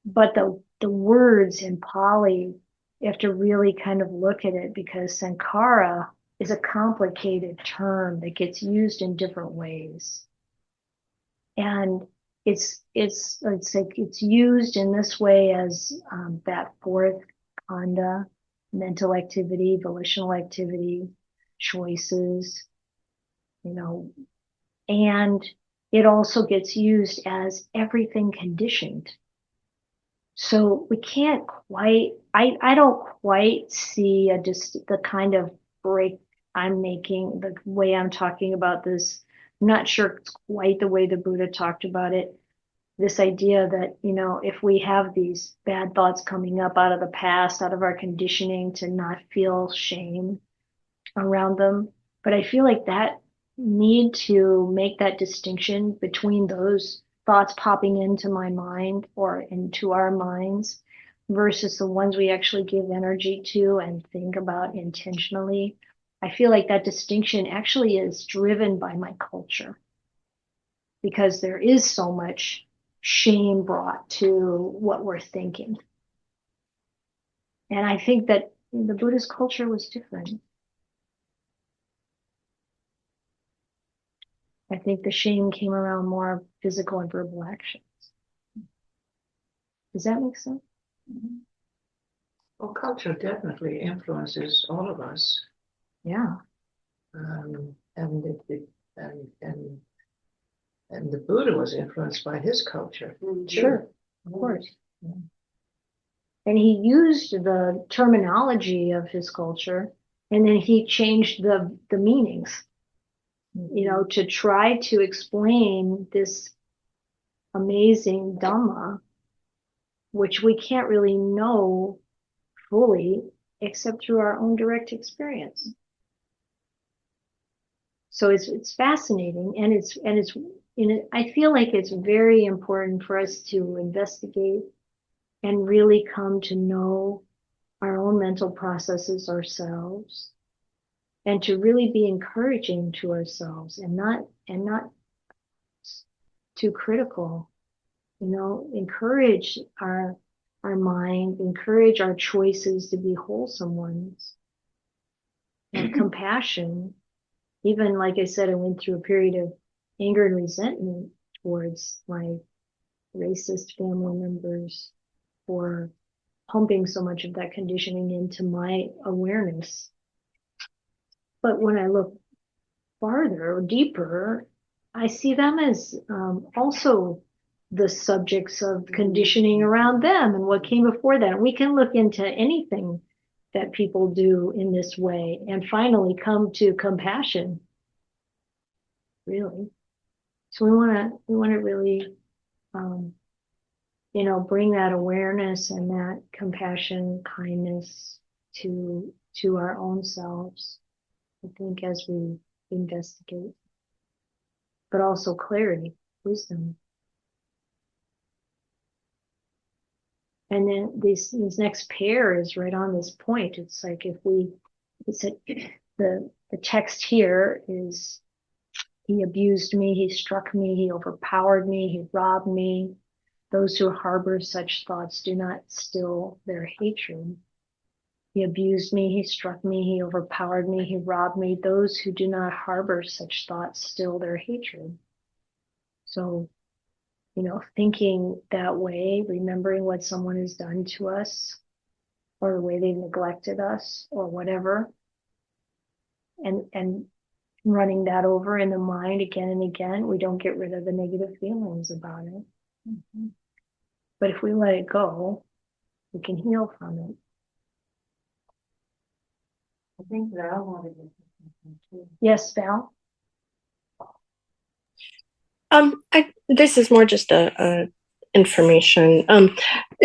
Speaker 1: But the words in Pali, you have to really kind of look at it, because sankhara is a complicated term that gets used in different ways. And it's like it's used in this way as that fourth khandha, mental activity, volitional activity, choices, and it also gets used as everything conditioned. So we can't quite, I don't quite see the kind of break I'm making, the way I'm talking about this. I'm not sure it's quite the way the Buddha talked about it. This idea that, if we have these bad thoughts coming up out of the past, out of our conditioning, to not feel shame around them. But I feel like that need to make that distinction between those thoughts popping into my mind or into our minds versus the ones we actually give energy to and think about intentionally. I feel like that distinction actually is driven by my culture, because there is so much shame brought to what we're thinking. And I think that the Buddhist culture was different. I think the shame came around more physical and verbal actions. Does that make sense?
Speaker 6: Well, culture definitely influences all of us.
Speaker 1: Yeah.
Speaker 6: And the Buddha was influenced by his culture.
Speaker 1: Sure, of course. Yeah. And he used the terminology of his culture, and then he changed the meanings, to try to explain this amazing Dhamma, which we can't really know fully except through our own direct experience. So it's fascinating, and I feel like it's very important for us to investigate and really come to know our own mental processes ourselves, and to really be encouraging to ourselves, and not too critical. Encourage our mind, encourage our choices to be wholesome ones, and compassion. Even, like I said, I went through a period of anger and resentment towards my racist family members for pumping so much of that conditioning into my awareness. But when I look farther or deeper, I see them as also the subjects of conditioning around them and what came before that. We can look into anything that people do in this way and finally come to compassion, really. So we want to really bring that awareness and that compassion, kindness to our own selves, I think, as we investigate, but also clarity, wisdom. And then this next pair is right on this point. It's like the text here is, he abused me, he struck me, he overpowered me, he robbed me. Those who harbor such thoughts do not still their hatred. He abused me, he struck me, he overpowered me, he robbed me. Those who do not harbor such thoughts still their hatred. So, thinking that way, remembering what someone has done to us, or the way they've neglected us, or whatever, and running that over in the mind again and again, we don't get rid of the negative feelings about it. But if we let it go, we can heal from it.
Speaker 2: I think Val wanted to.
Speaker 1: Yes, Val?
Speaker 10: This is more just a information.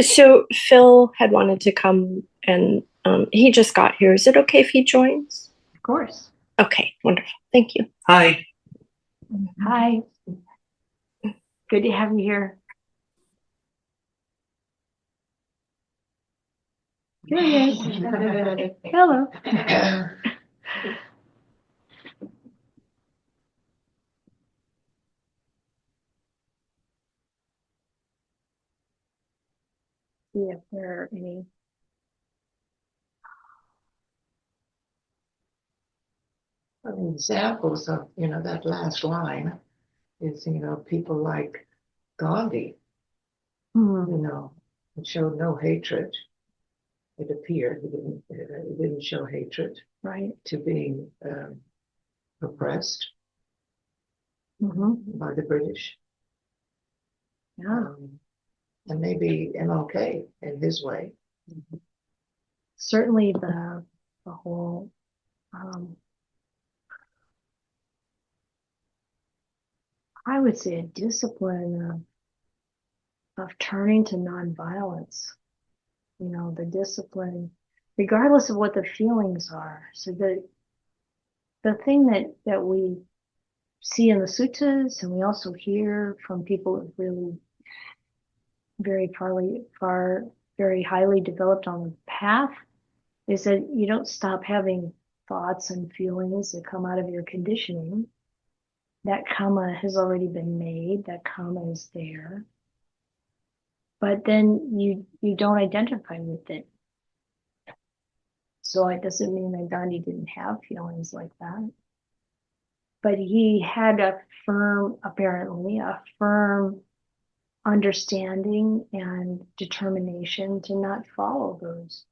Speaker 10: So Phil had wanted to come and he just got here. Is it okay if he joins?
Speaker 1: Of course.
Speaker 10: Okay, wonderful. Thank you.
Speaker 11: Hi.
Speaker 1: Hi. Good to have you here. Here he is. Hello. See if there are any.
Speaker 6: Examples of, that last line is, people like Gandhi, it showed no hatred. It appeared, it didn't show hatred
Speaker 1: Right.
Speaker 6: to being oppressed
Speaker 1: Mm-hmm.
Speaker 6: by the British.
Speaker 1: Yeah.
Speaker 6: And maybe MLK in his way.
Speaker 1: Certainly the whole I would say a discipline of turning to nonviolence. The discipline, regardless of what the feelings are. So the thing that we see in the suttas, and we also hear from people who really very very highly developed on the path, is that you don't stop having thoughts and feelings that come out of your conditioning. That karma has already been made, that karma is there. But then you don't identify with it. So it doesn't mean that Gandhi didn't have feelings like that. But he had apparently a firm understanding and determination to not follow those.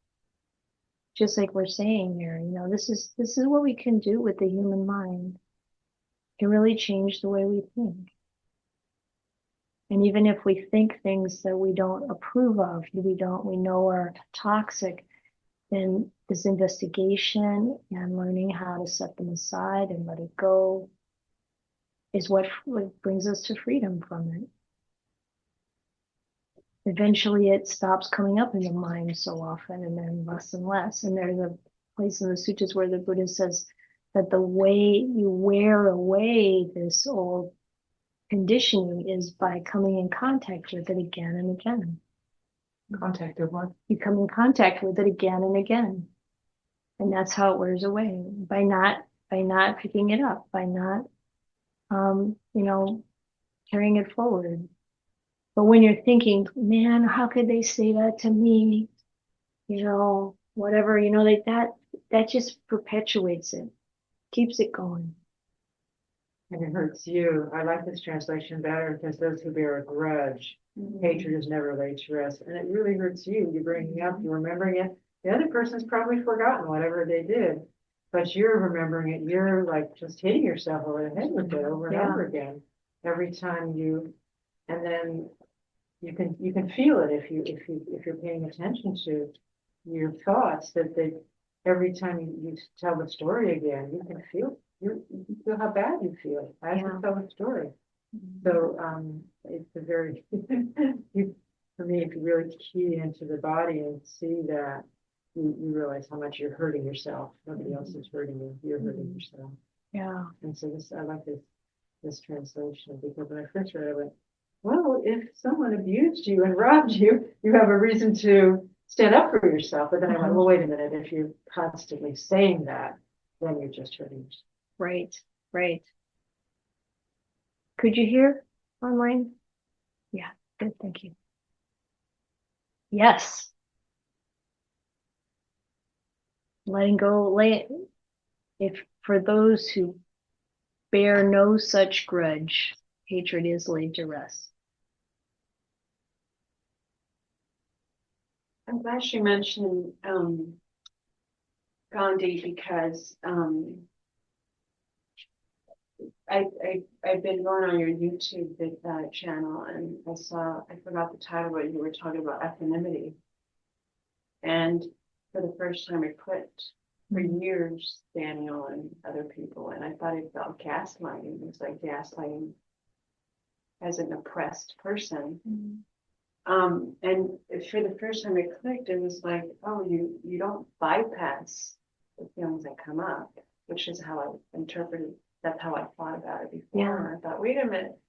Speaker 1: Just like we're saying here, this is what we can do with the human mind. It can really change the way we think. And even if we think things that we don't approve of, we know are toxic, then this investigation and learning how to set them aside and let it go is what brings us to freedom from it. Eventually it stops coming up in the mind so often, and then less and less. And there's a place in the sutras where the Buddha says that the way you wear away this old conditioning is by coming in contact with it again and again.
Speaker 6: Contact of what?
Speaker 1: You come in contact with it again and again. And that's how it wears away. By not picking it up, by not carrying it forward. But when you're thinking, man, how could they say that to me? Whatever, that just perpetuates it, keeps it going.
Speaker 2: And it hurts you. I like this translation better because those who bear a grudge, hatred is never laid to rest. And it really hurts you. You're bringing it up, you're remembering it. The other person's probably forgotten whatever they did, but you're remembering it. You're like just hitting yourself over the head with it over and over again. Every time and then you can feel it if you're paying attention to your thoughts, that every time you tell the story again, you can feel how bad you feel as you tell the story. So it's a very for me, if you really key into the body and see that, you realize how much you're hurting yourself. Nobody else is hurting you. You're hurting yourself.
Speaker 1: Yeah.
Speaker 2: And so I like this translation, because when I first read it, I went, well, if someone abused you and robbed you, you have a reason to stand up for yourself. But then I went, well, wait a minute. If you're constantly saying that, then you're just hurting yourself.
Speaker 1: Right. Could you hear online? Yeah, good, thank you. Yes. Letting go, if for those who bear no such grudge, hatred is laid to rest.
Speaker 2: I'm glad she mentioned Gandhi, because I've been going on your YouTube channel, and I forgot the title, but you were talking about equanimity. And for the first time, it clicked. For years, Daniel and other people, and I thought it felt gaslighting. It was like gaslighting as an oppressed person. And for the first time it clicked, it was like, oh, you don't bypass the feelings that come up, which is how I interpreted. That's how I thought about it before.
Speaker 1: Yeah.
Speaker 2: And I thought, wait a minute.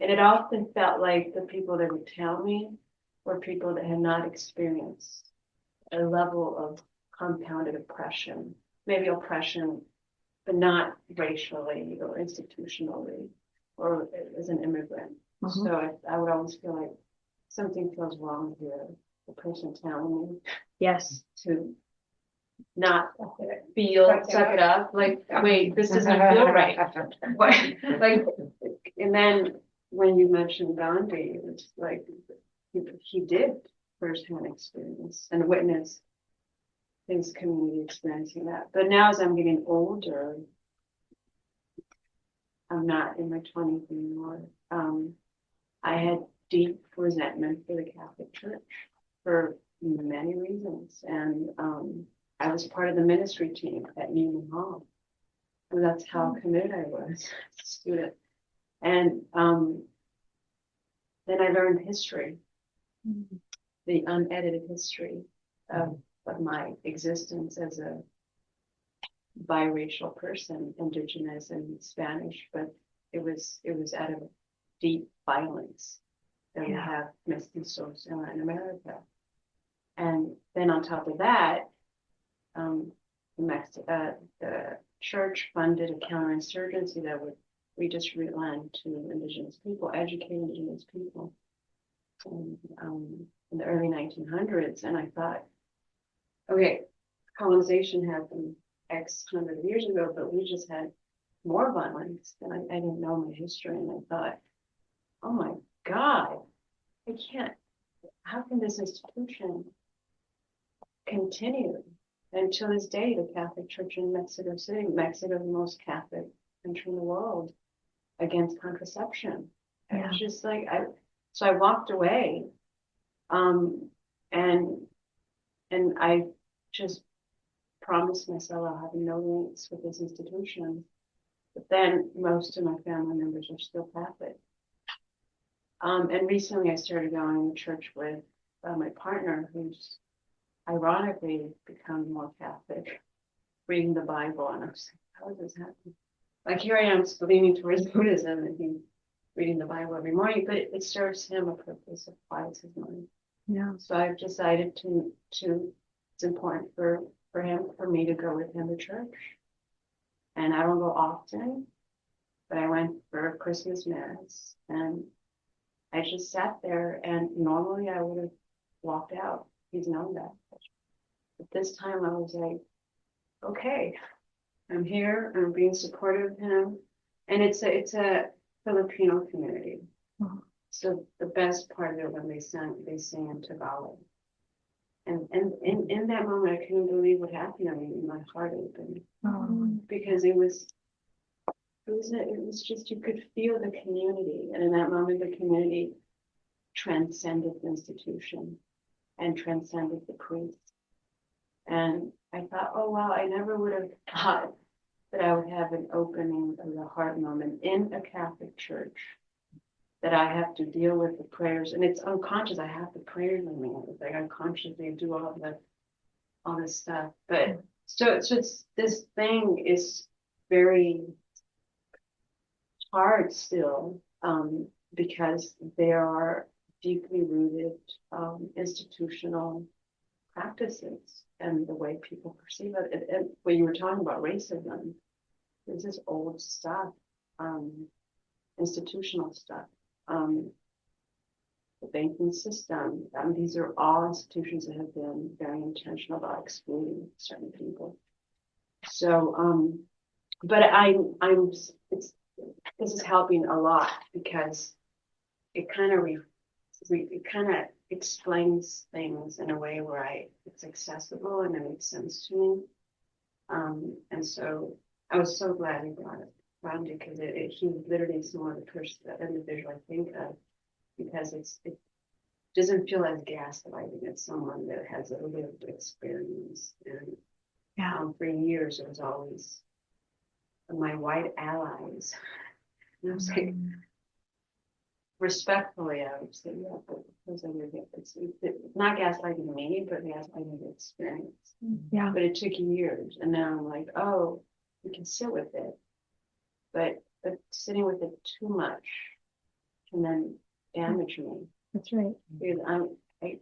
Speaker 2: And it often felt like the people that would tell me were people that had not experienced a level of compounded oppression, maybe oppression, but not racially or institutionally or as an immigrant. So I would always feel like something feels wrong here. The person telling me
Speaker 1: Yes.
Speaker 2: to not suck it up. Like, wait, this doesn't feel right. What? Like, and then when you mentioned Gandhi, it's like he did firsthand experience and witness his community experiencing that. But now as I'm getting older, I'm not in my 20s anymore. I had deep resentment for the Catholic Church for many reasons. And I was part of the ministry team at Newman Hall. And that's how committed I was as a student. And then I learned history, the unedited history of my existence as a biracial person, Indigenous and Spanish, but it was out of deep violence that we have mestizos in Latin America. And then on top of that, the church funded a counterinsurgency that would redistribute land to Indigenous people, educate Indigenous people in the early 1900s. And I thought, okay, colonization happened X hundred of years ago, but we just had more violence. And I didn't know my history. And I thought, oh my God, how can this institution continue? And to this day, the Catholic Church in Mexico City, Mexico, the most Catholic country in the world, against contraception. And it's just like, so I walked away, and I just promised myself I'll have no links with this institution. But then most of my family members are still Catholic. And recently I started going to church with my partner, who's ironically become more Catholic, reading the Bible. And I was like, how is this happening? Like here I am leaning towards Buddhism and he's reading the Bible every morning, but it serves him a purpose, it quiets his mind.
Speaker 1: Yeah.
Speaker 2: So I've decided to it's important for me to go with him to church. And I don't go often, but I went for a Christmas Mass and I just sat there, and normally I would have walked out. He's known that. But this time I was like, okay, I'm here, I'm being supportive of him. And it's a Filipino community. So the best part of it when they sing in Tagalog. And in that moment I couldn't believe what happened. I mean, my heart opened. Because it was just, you could feel the community. And in that moment, the community transcended the institution and transcended the priest. And I thought, oh, wow, I never would have thought that I would have an opening of the heart moment in a Catholic church, that I have to deal with the prayers. And it's unconscious. I have the prayers in me. It's like unconsciously do all this stuff. But so it's, this thing is very hard still, because there are deeply rooted institutional practices and the way people perceive it. And when you were talking about racism, there's this old stuff, institutional stuff, the banking system. These are all institutions that have been very intentional about excluding certain people. So, but this is helping a lot because it kind of explains things in a way where it's accessible and it makes sense to me. And so I was so glad he brought it around, because he literally is one of the individual I think of, because it's doesn't feel as gaslighting as someone that has a lived experience. And for years, it was always my white allies. And I was like, respectfully, I would say, yeah, but it's not gaslighting me, but gaslighting the experience.
Speaker 1: Yeah.
Speaker 2: But it took years, and now I'm like, oh, we can sit with it, but sitting with it too much can then damage me.
Speaker 1: That's right.
Speaker 2: Because I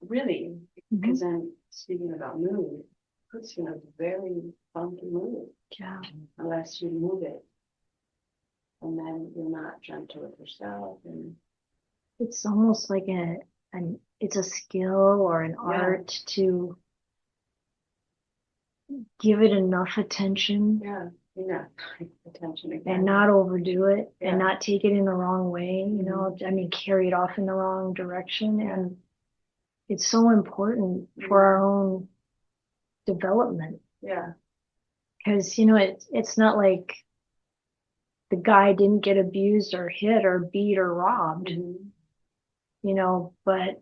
Speaker 2: really, because I'm speaking about mood, puts you in a very funky mood.
Speaker 1: Yeah.
Speaker 2: Unless you move it. And then you're not gentle with yourself. And
Speaker 1: it's almost like it's a skill or an art to give it enough attention.
Speaker 2: Attention again.
Speaker 1: And not overdo it and not take it in the wrong way, you know, I mean, carry it off in the wrong direction. And it's so important for our own development.
Speaker 2: Yeah.
Speaker 1: Because, you know, it's not like the guy didn't get abused or hit or beat or robbed, you know, but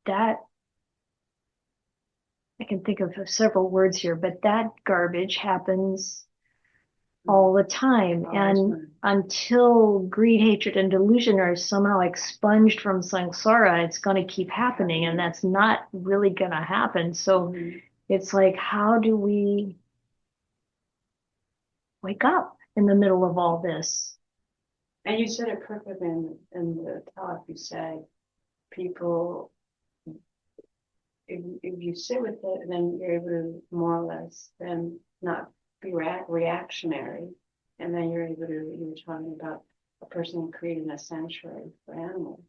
Speaker 1: that, I can think of several words here, but that garbage happens all the time. And until greed, hatred, and delusion are somehow expunged from samsara, it's going to keep happening, and that's not really going to happen. So it's like, how do we wake up in the middle of all this?
Speaker 2: And you said it perfectly in the talk. You said people, if you sit with it, then you're able to more or less then not be reactionary. And then you're able to, you were talking about a person creating a sanctuary for animals.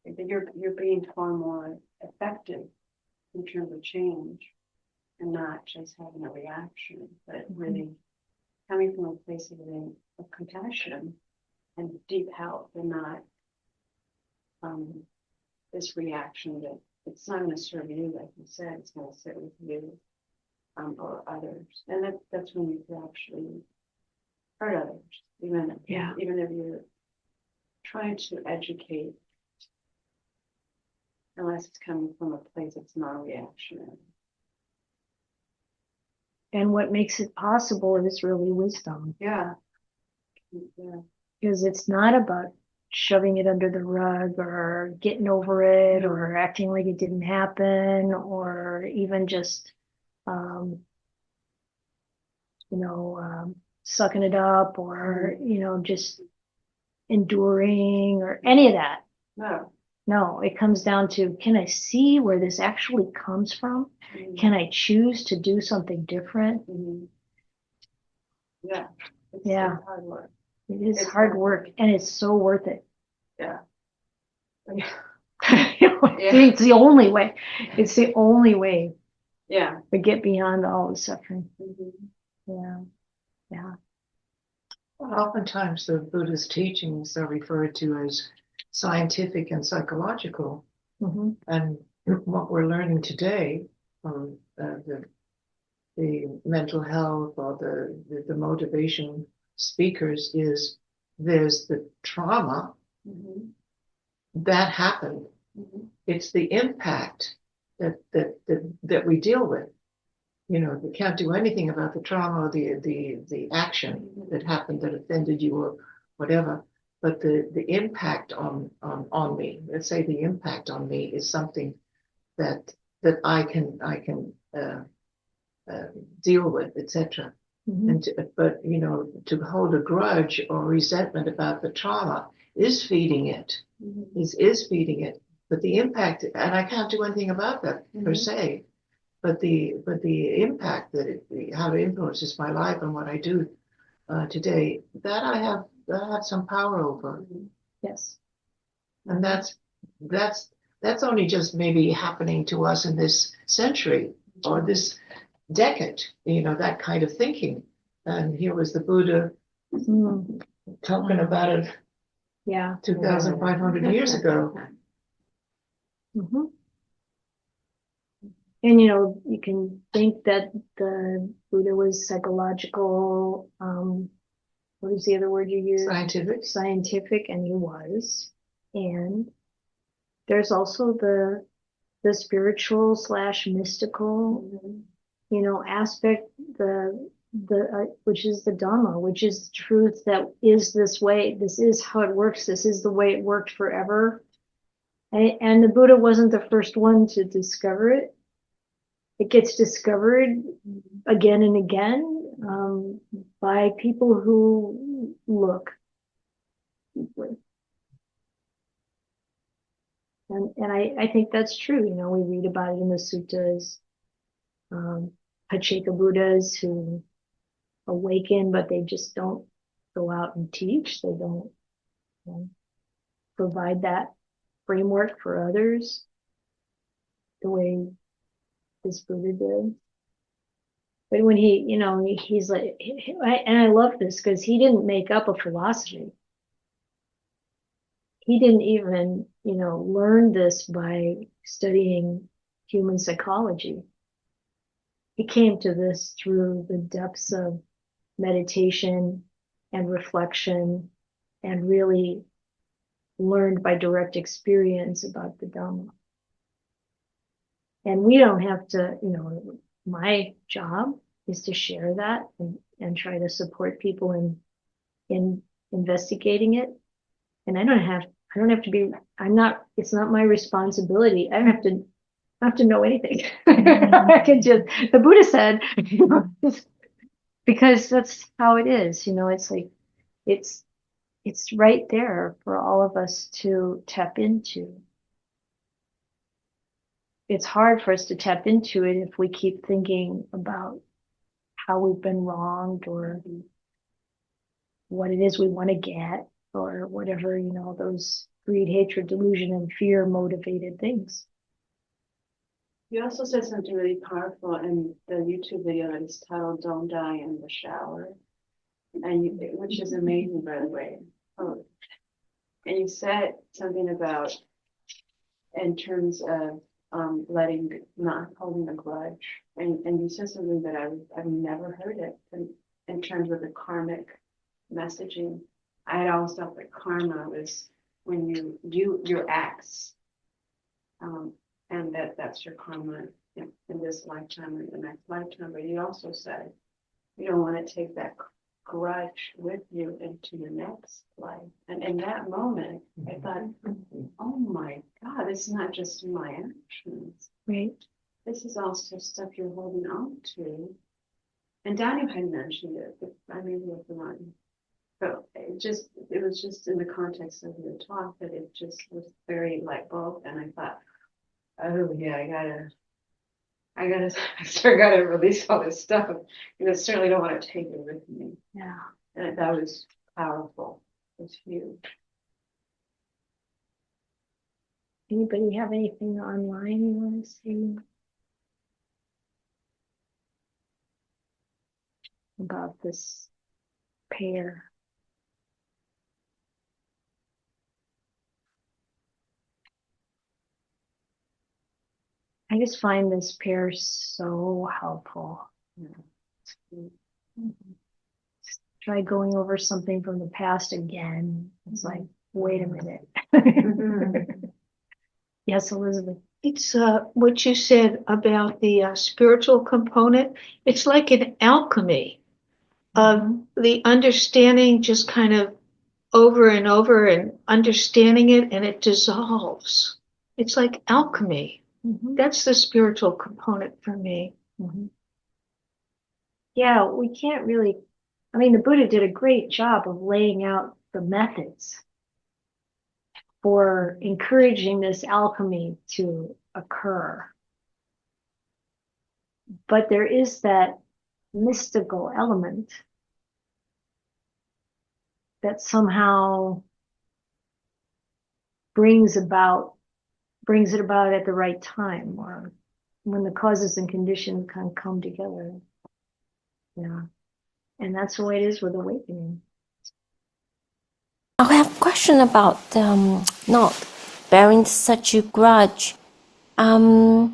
Speaker 2: You're being far more effective in terms of change and not just having a reaction, but really coming from a place of compassion and deep help, and not this reaction that it's not going to serve you, like you said, it's going to sit with you or others. And that's when you can actually hurt others, even if you're trying to educate, unless it's coming from a place that's non-reactionary.
Speaker 1: And what makes it possible is really wisdom.
Speaker 2: Yeah.
Speaker 1: Because it's not about shoving it under the rug or getting over it or acting like it didn't happen, or even just, sucking it up, or, just enduring or any of that. No, it comes down to, can I see where this actually comes from? Can I choose to do something different?
Speaker 2: Yeah. It's hard work.
Speaker 1: It is hard work, and it's so worth it.
Speaker 2: Yeah.
Speaker 1: It's the only way. It's the only way.
Speaker 2: Yeah.
Speaker 1: To get beyond all the suffering. Yeah.
Speaker 6: Oftentimes the Buddha's teachings are referred to as scientific and psychological. And what we're learning today from the mental health or the motivation speakers is there's the trauma that happened. It's the impact that we deal with. You know, we can't do anything about the trauma or the action that happened that offended you or whatever. But the impact on me, let's say the impact on me is something that I can deal with, etc. But to hold a grudge or resentment about the trauma is feeding it, is feeding it. But the impact, and I can't do anything about that per se. But the impact that how it influences my life and what I do today, that I have some power over.
Speaker 1: Yes.
Speaker 6: And that's only just maybe happening to us in this century or this decade, that kind of thinking. And here was the Buddha talking about it 2,500 years ago.
Speaker 1: And you can think that the Buddha was psychological, what is the other word you use?
Speaker 6: Scientific,
Speaker 1: and he was. And there's also the spiritual / mystical, aspect, which is the Dhamma, which is truth that is this way. This is how it works. This is the way it worked forever. And the Buddha wasn't the first one to discover it. It gets discovered again and again by people who look deeply. And I think that's true. We read about it in the suttas. Pacceka Buddhas who awaken, but they just don't go out and teach. They don't provide that framework for others the way this Buddha did. But when he's like, and I love this because he didn't make up a philosophy. He didn't even, learn this by studying human psychology. He came to this through the depths of meditation and reflection, and really learned by direct experience about the Dhamma. And we don't have to, my job is to share that and try to support people in investigating it. And I don't have to be, it's not my responsibility. I don't have to know anything. I can just, the Buddha said, because that's how it is, it's like, it's right there for all of us to tap into. It's hard for us to tap into it if we keep thinking about how we've been wronged or what it is we want to get or whatever, those greed, hatred, delusion, and fear motivated things.
Speaker 2: You also said something really powerful in the YouTube video that is titled "Don't Die in the Shower," which is amazing, by the way. Oh, and you said something about in terms of not holding a grudge, and you said something that I've never heard it in terms of the karmic messaging. I had always thought that karma was when you do your acts, and that's your karma in this lifetime or the next lifetime. But you also said you don't want to take that grudge with you into your next life. And in that moment, I thought, oh my God, it's not just my actions.
Speaker 1: Right.
Speaker 2: This is also stuff you're holding on to. And Daniel had mentioned it, but I may be the one. But it was just in the context of your talk that it just was very light bulb. And I thought, oh yeah, I gotta release all this stuff. I certainly don't want to take it with me.
Speaker 1: Yeah.
Speaker 2: And that was powerful. It was huge.
Speaker 1: Anybody have anything online you want to see about this pair? I just find this pair so helpful. Try going over something from the past again. It's like, wait a minute. Yes, Elizabeth.
Speaker 5: It's what you said about the spiritual component. It's like an alchemy of the understanding, just kind of over and over and understanding it, and it dissolves. It's like alchemy. That's the spiritual component for me.
Speaker 1: Yeah, we can't really, the Buddha did a great job of laying out the methods for encouraging this alchemy to occur. But there is that mystical element that somehow brings it about at the right time, or when the causes and conditions kind of come together. Yeah. And that's the way it is with awakening.
Speaker 11: I have a question about not bearing such a grudge. If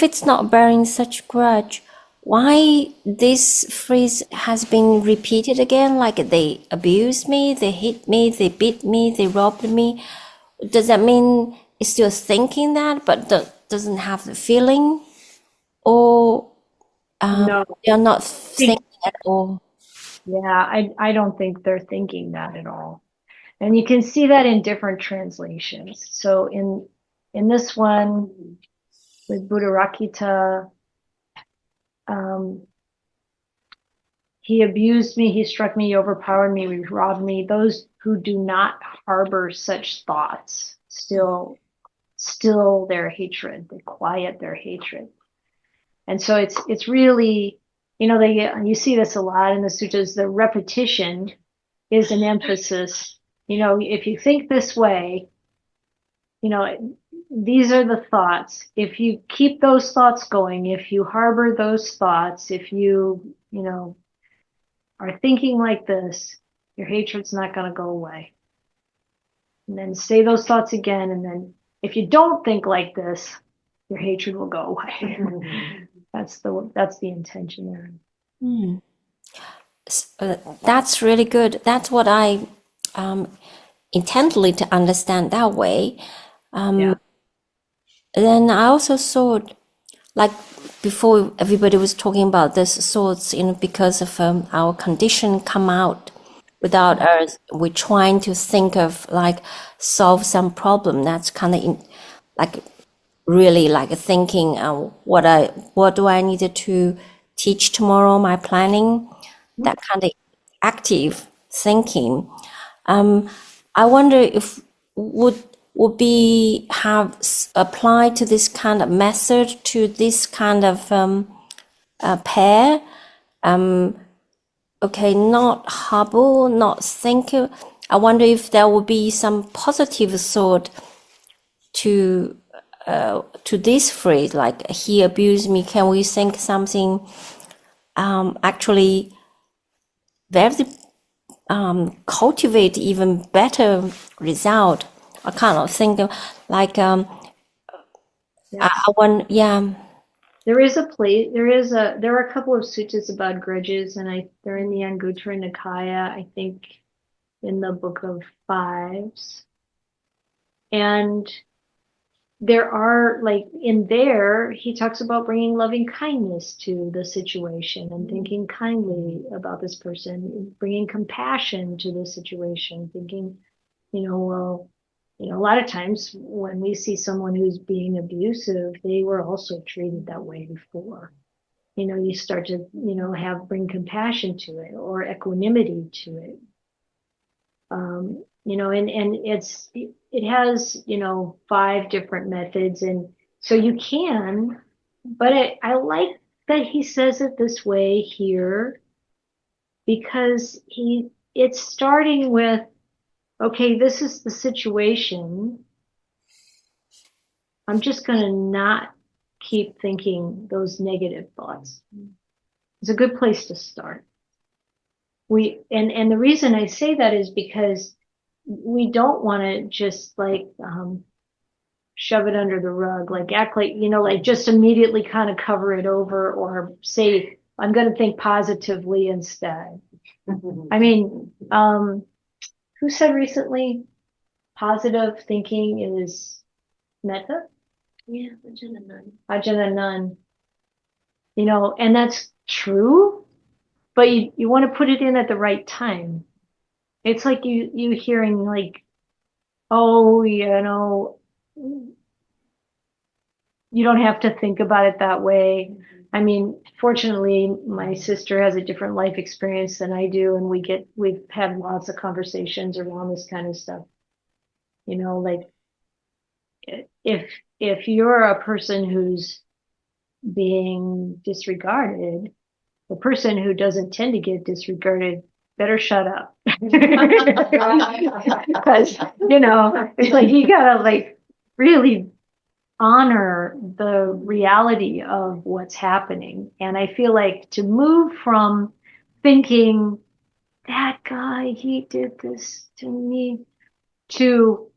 Speaker 11: it's not bearing such grudge, why this phrase has been repeated again? Like they abused me, they hit me, they beat me, they robbed me. Does that mean it's still thinking that, but doesn't have the feeling? Or
Speaker 1: No,
Speaker 11: they're not thinking at all?
Speaker 1: yeah, I don't think they're thinking that at all. And you can see that in different translations. So in this one with Buddharakkhita, he abused me, he struck me, he overpowered me, he robbed me. Those who do not harbor such thoughts still their hatred, they quiet their hatred. And so it's really, you see this a lot in the sutras, the repetition is an emphasis. If you think this way, these are the thoughts. If you keep those thoughts going, if you harbor those thoughts, if you are thinking like this, your hatred's not going to go away. And then say those thoughts again. And then if you don't think like this, your hatred will go away. That's the intention there.
Speaker 11: That's really good. That's what I intended to understand that way.
Speaker 1: Yeah.
Speaker 11: Then I also saw, like before everybody was talking about this thoughts, because of our condition come out without us, we're trying to think of like solve some problem. That's kind of like really like thinking what do I need to teach tomorrow, my planning, that kind of active thinking. I wonder if would be have applied to this kind of method to this kind of pair. Okay, not harbor, not think. I wonder if there would be some positive thought to this phrase, like he abused me. Can we think something actually very cultivate even better result? I kind of think of like
Speaker 1: Yes. There is a place. There are a couple of suttas about grudges, and they're in the Anguttara Nikaya, I think, in the Book of Fives. And there are, like, in there, he talks about bringing loving kindness to the situation and thinking kindly about this person, bringing compassion to the situation, thinking, well, a lot of times when we see someone who's being abusive, they were also treated that way before. You start to, bring compassion to it or equanimity to it. And it has, 5 different methods. And so you can, but I like that he says it this way here, because it's starting with, okay, this is the situation. I'm just going to not keep thinking those negative thoughts. It's a good place to start. And the reason I say that is because we don't want to just like shove it under the rug, like act like, like just immediately kind of cover it over, or say, I'm going to think positively instead. I mean, who said recently positive thinking is metta?
Speaker 4: Yeah, Ajahn Nun.
Speaker 1: Ajahn Nun. And that's true, but you want to put it in at the right time. It's like you hearing like, oh, you don't have to think about it that way. I mean, fortunately, my sister has a different life experience than I do, and we've had lots of conversations around this kind of stuff. Like if you're a person who's being disregarded, the person who doesn't tend to get disregarded better shut up. Because, it's like you gotta like really honor the reality of what's happening. And I feel like to move from thinking that guy, he did this to me, to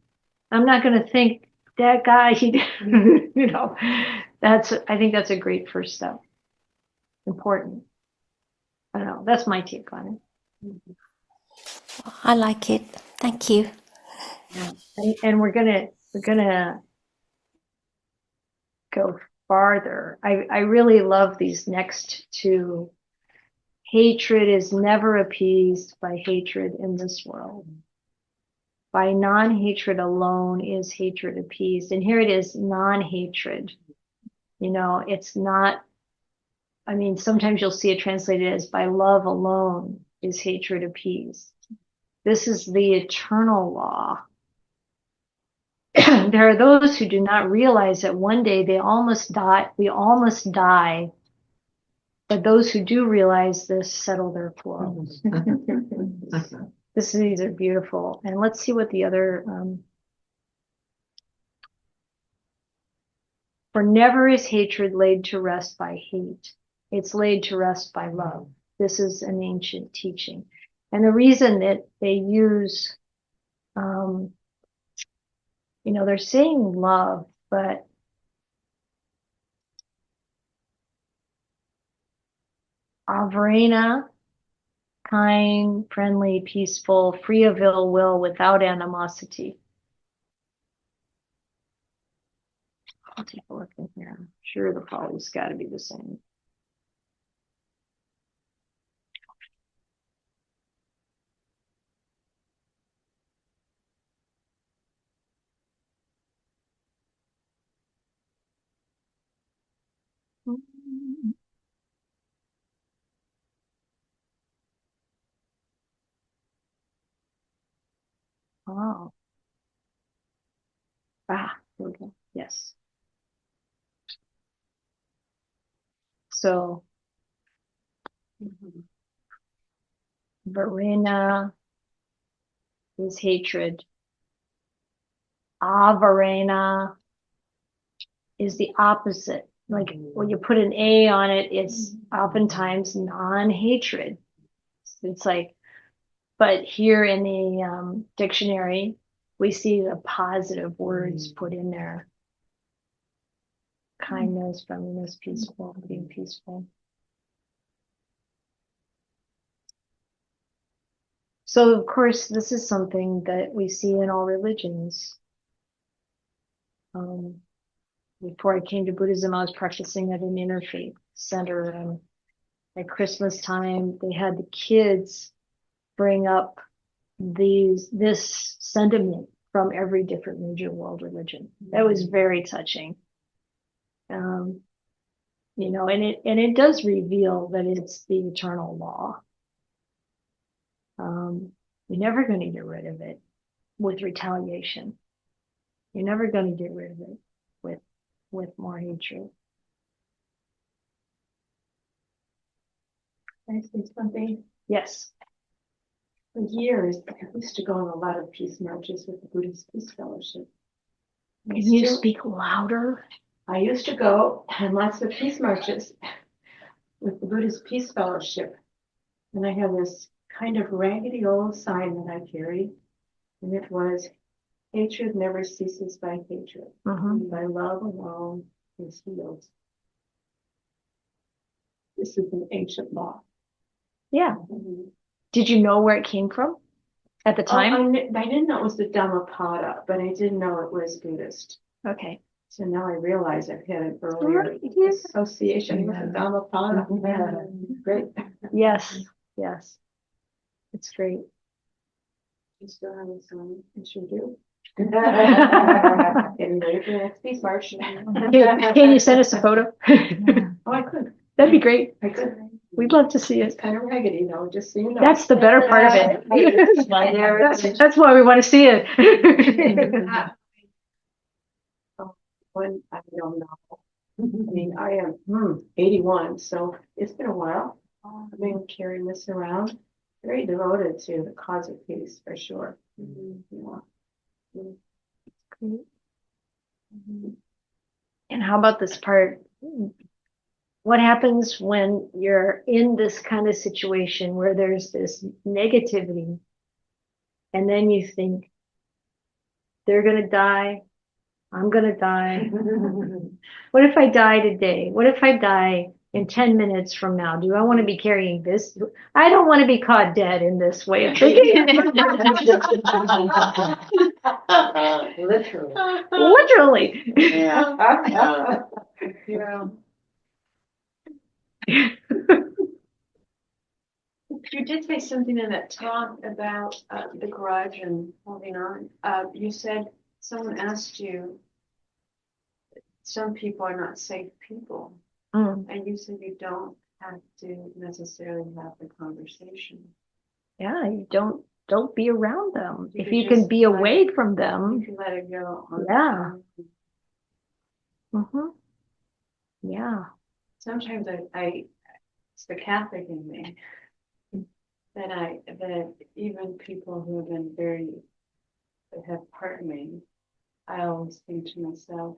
Speaker 1: I'm not going to think that guy, he did, I think that's a great first step. important. I don't know. That's my take on it.
Speaker 11: I like it. Thank you.
Speaker 1: Yeah. And we're gonna go farther. I really love these next two. Hatred is never appeased by hatred in this world. By non-hatred alone is hatred appeased. And here it is, non-hatred. You know, it's not, I mean, sometimes you'll see it translated as by love alone is hatred appeased. This is the eternal law. There are those who do not realize that one day they all must die, we all must die. But those who do realize this settle their quarrels. These are beautiful. And let's see what the other, for never is hatred laid to rest by hate. It's laid to rest by love. This is an ancient teaching. And the reason that they use, you know, they're saying love, but Avarena, kind, friendly, peaceful, free of ill will, without animosity. I'll take a look in here. I'm sure the follow's got to be the same. Oh. Ah, here we go. Yes. So, Varena is hatred. Avarena is the opposite. Like when you put an A on it, it's oftentimes non-hatred. It's like, but here in the dictionary, we see the positive words put in there. Kindness, friendliness, peaceful, being peaceful. So, of course, this is something that we see in all religions. Before I came to Buddhism, I was practicing at an interfaith center, and at Christmas time, they had the kids bring up this sentiment from every different major world religion. That was very touching. You know, and it does reveal that it's the eternal law. You're never going to get rid of it with retaliation. You're never going to get rid of it with more hatred.
Speaker 2: Can I say something?
Speaker 1: Yes.
Speaker 2: For years, I used to go on a lot of peace marches with the Buddhist Peace Fellowship.
Speaker 1: Can you speak louder?
Speaker 2: I used to go on lots of peace marches with the Buddhist Peace Fellowship. And I have this kind of raggedy old sign that I carried. And it was, hatred never ceases by hatred. By love alone is healed. This is an ancient law.
Speaker 1: Yeah. Did you know where it came from at the time?
Speaker 2: I didn't know it was the Dhammapada, but I didn't know it was Buddhist.
Speaker 1: Okay.
Speaker 2: So now I realize I've had an earlier association with the Dhammapada. Great.
Speaker 1: Yes. Yes. It's great.
Speaker 2: You still have this one? I sure do. Getting ready for the next peace march.
Speaker 1: Can you send us a photo?
Speaker 2: Oh, I could.
Speaker 1: That'd be great.
Speaker 2: I could.
Speaker 1: We'd love to see
Speaker 2: It's
Speaker 1: it.
Speaker 2: kind of raggedy though, just so you know.
Speaker 1: That's the better part of it. That's why we want to see it.
Speaker 2: One, I don't know. I mean, I am 81, so it's been a while. I've been carrying this around. Very devoted to the cause of peace, for sure.
Speaker 1: And how about this part? What happens when you're in this kind of situation where there's this negativity, and then you think, they're going to die, I'm going to die. What if I die today? What if I die in 10 minutes from now? Do I want to be carrying this? I don't want to be caught dead in this way of thinking.
Speaker 6: Literally.
Speaker 1: Literally.
Speaker 6: Yeah.
Speaker 2: You did say something in that talk about the garage and holding on. You said someone asked you, some people are not safe people.
Speaker 1: Mm.
Speaker 2: And you said you don't have to necessarily have the conversation.
Speaker 1: Yeah, you don't be around them.
Speaker 2: You
Speaker 1: If
Speaker 2: could
Speaker 1: you can
Speaker 2: just
Speaker 1: be
Speaker 2: let
Speaker 1: away
Speaker 2: it-
Speaker 1: from
Speaker 2: You
Speaker 1: them.
Speaker 2: can let it go. On
Speaker 1: Yeah. Hmm. Yeah.
Speaker 2: Sometimes it's the Catholic in me that even people who have been that have hurt me, I always think to myself,